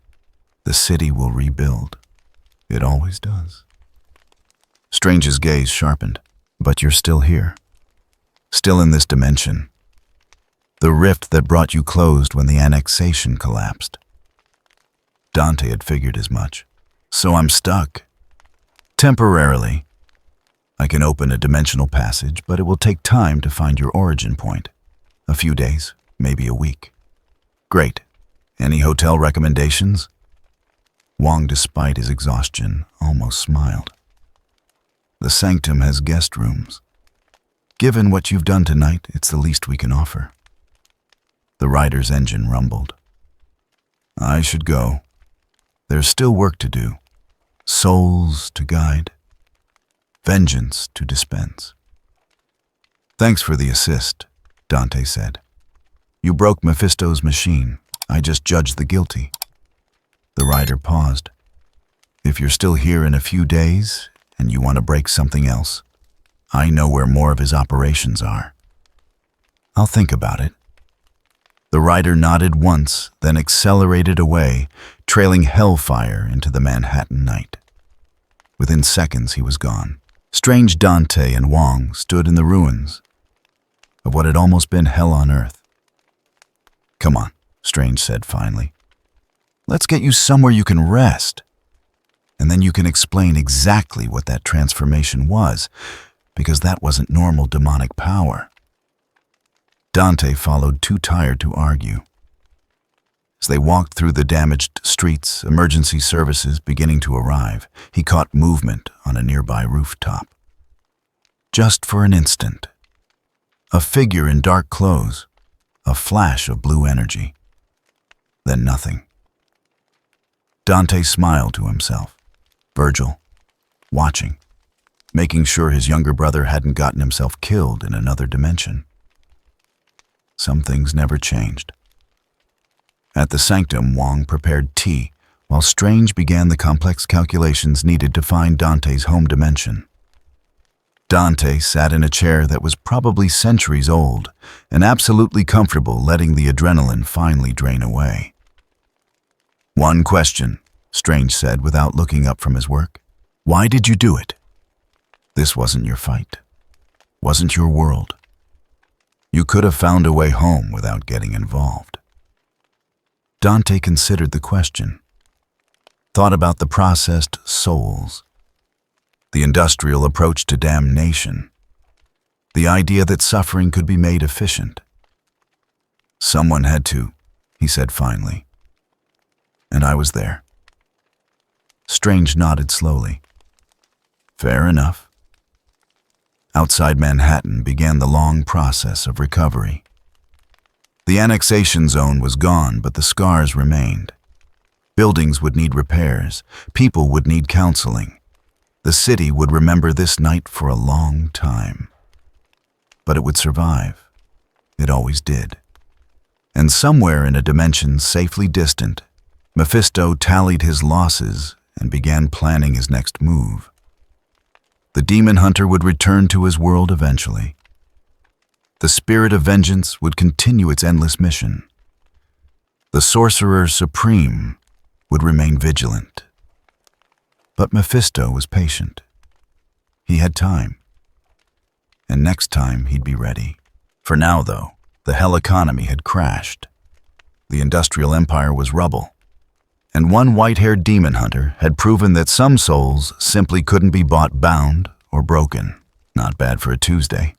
The city will rebuild. It always does. Strange's gaze sharpened. But you're still here. Still in this dimension. The rift that brought you closed when the annexation collapsed. Dante had figured as much. So I'm stuck. Temporarily. I can open a dimensional passage, but it will take time to find your origin point. A few days, maybe a week. Great. Any hotel recommendations? Wong, despite his exhaustion, almost smiled. The sanctum has guest rooms. Given what you've done tonight, it's the least we can offer. The rider's engine rumbled. I should go. There's still work to do. Souls to guide. Vengeance to dispense. Thanks for the assist, Dante said. You broke Mephisto's machine. I just judged the guilty. The rider paused. If you're still here in a few days and you want to break something else, I know where more of his operations are. I'll think about it. The rider nodded once, then accelerated away, trailing hellfire into the Manhattan night. Within seconds, he was gone. Strange Dante and Wong stood in the ruins of what had almost been hell on earth. Come on, Strange said finally. Let's get you somewhere you can rest. And then you can explain exactly what that transformation was, because that wasn't normal demonic power. Dante followed, too tired to argue. As they walked through the damaged streets, emergency services beginning to arrive, he caught movement on a nearby rooftop. Just for an instant. A figure in dark clothes, a flash of blue energy. Then nothing. Dante smiled to himself. Virgil, watching, making sure his younger brother hadn't gotten himself killed in another dimension. Some things never changed. At the sanctum, Wong prepared tea, while Strange began the complex calculations needed to find Dante's home dimension. Dante sat in a chair that was probably centuries old and absolutely comfortable, letting the adrenaline finally drain away. One question, Strange said without looking up from his work. Why did you do it? This wasn't your fight. Wasn't your world. You could have found a way home without getting involved. Dante considered the question. Thought about the processed souls. The industrial approach to damnation. The idea that suffering could be made efficient. Someone had to, he said finally. And I was there. Strange nodded slowly. Fair enough. Outside Manhattan began the long process of recovery. The annexation zone was gone, but the scars remained. Buildings would need repairs. People would need counseling. The city would remember this night for a long time. But it would survive. It always did. And somewhere in a dimension safely distant, Mephisto tallied his losses and began planning his next move. The demon hunter would return to his world eventually. The spirit of vengeance would continue its endless mission. The sorcerer supreme would remain vigilant. But Mephisto was patient. He had time. And next time he'd be ready. For now, though, the hell economy had crashed. The industrial empire was rubble. And one white-haired demon hunter had proven that some souls simply couldn't be bought bound or broken. Not bad for a Tuesday.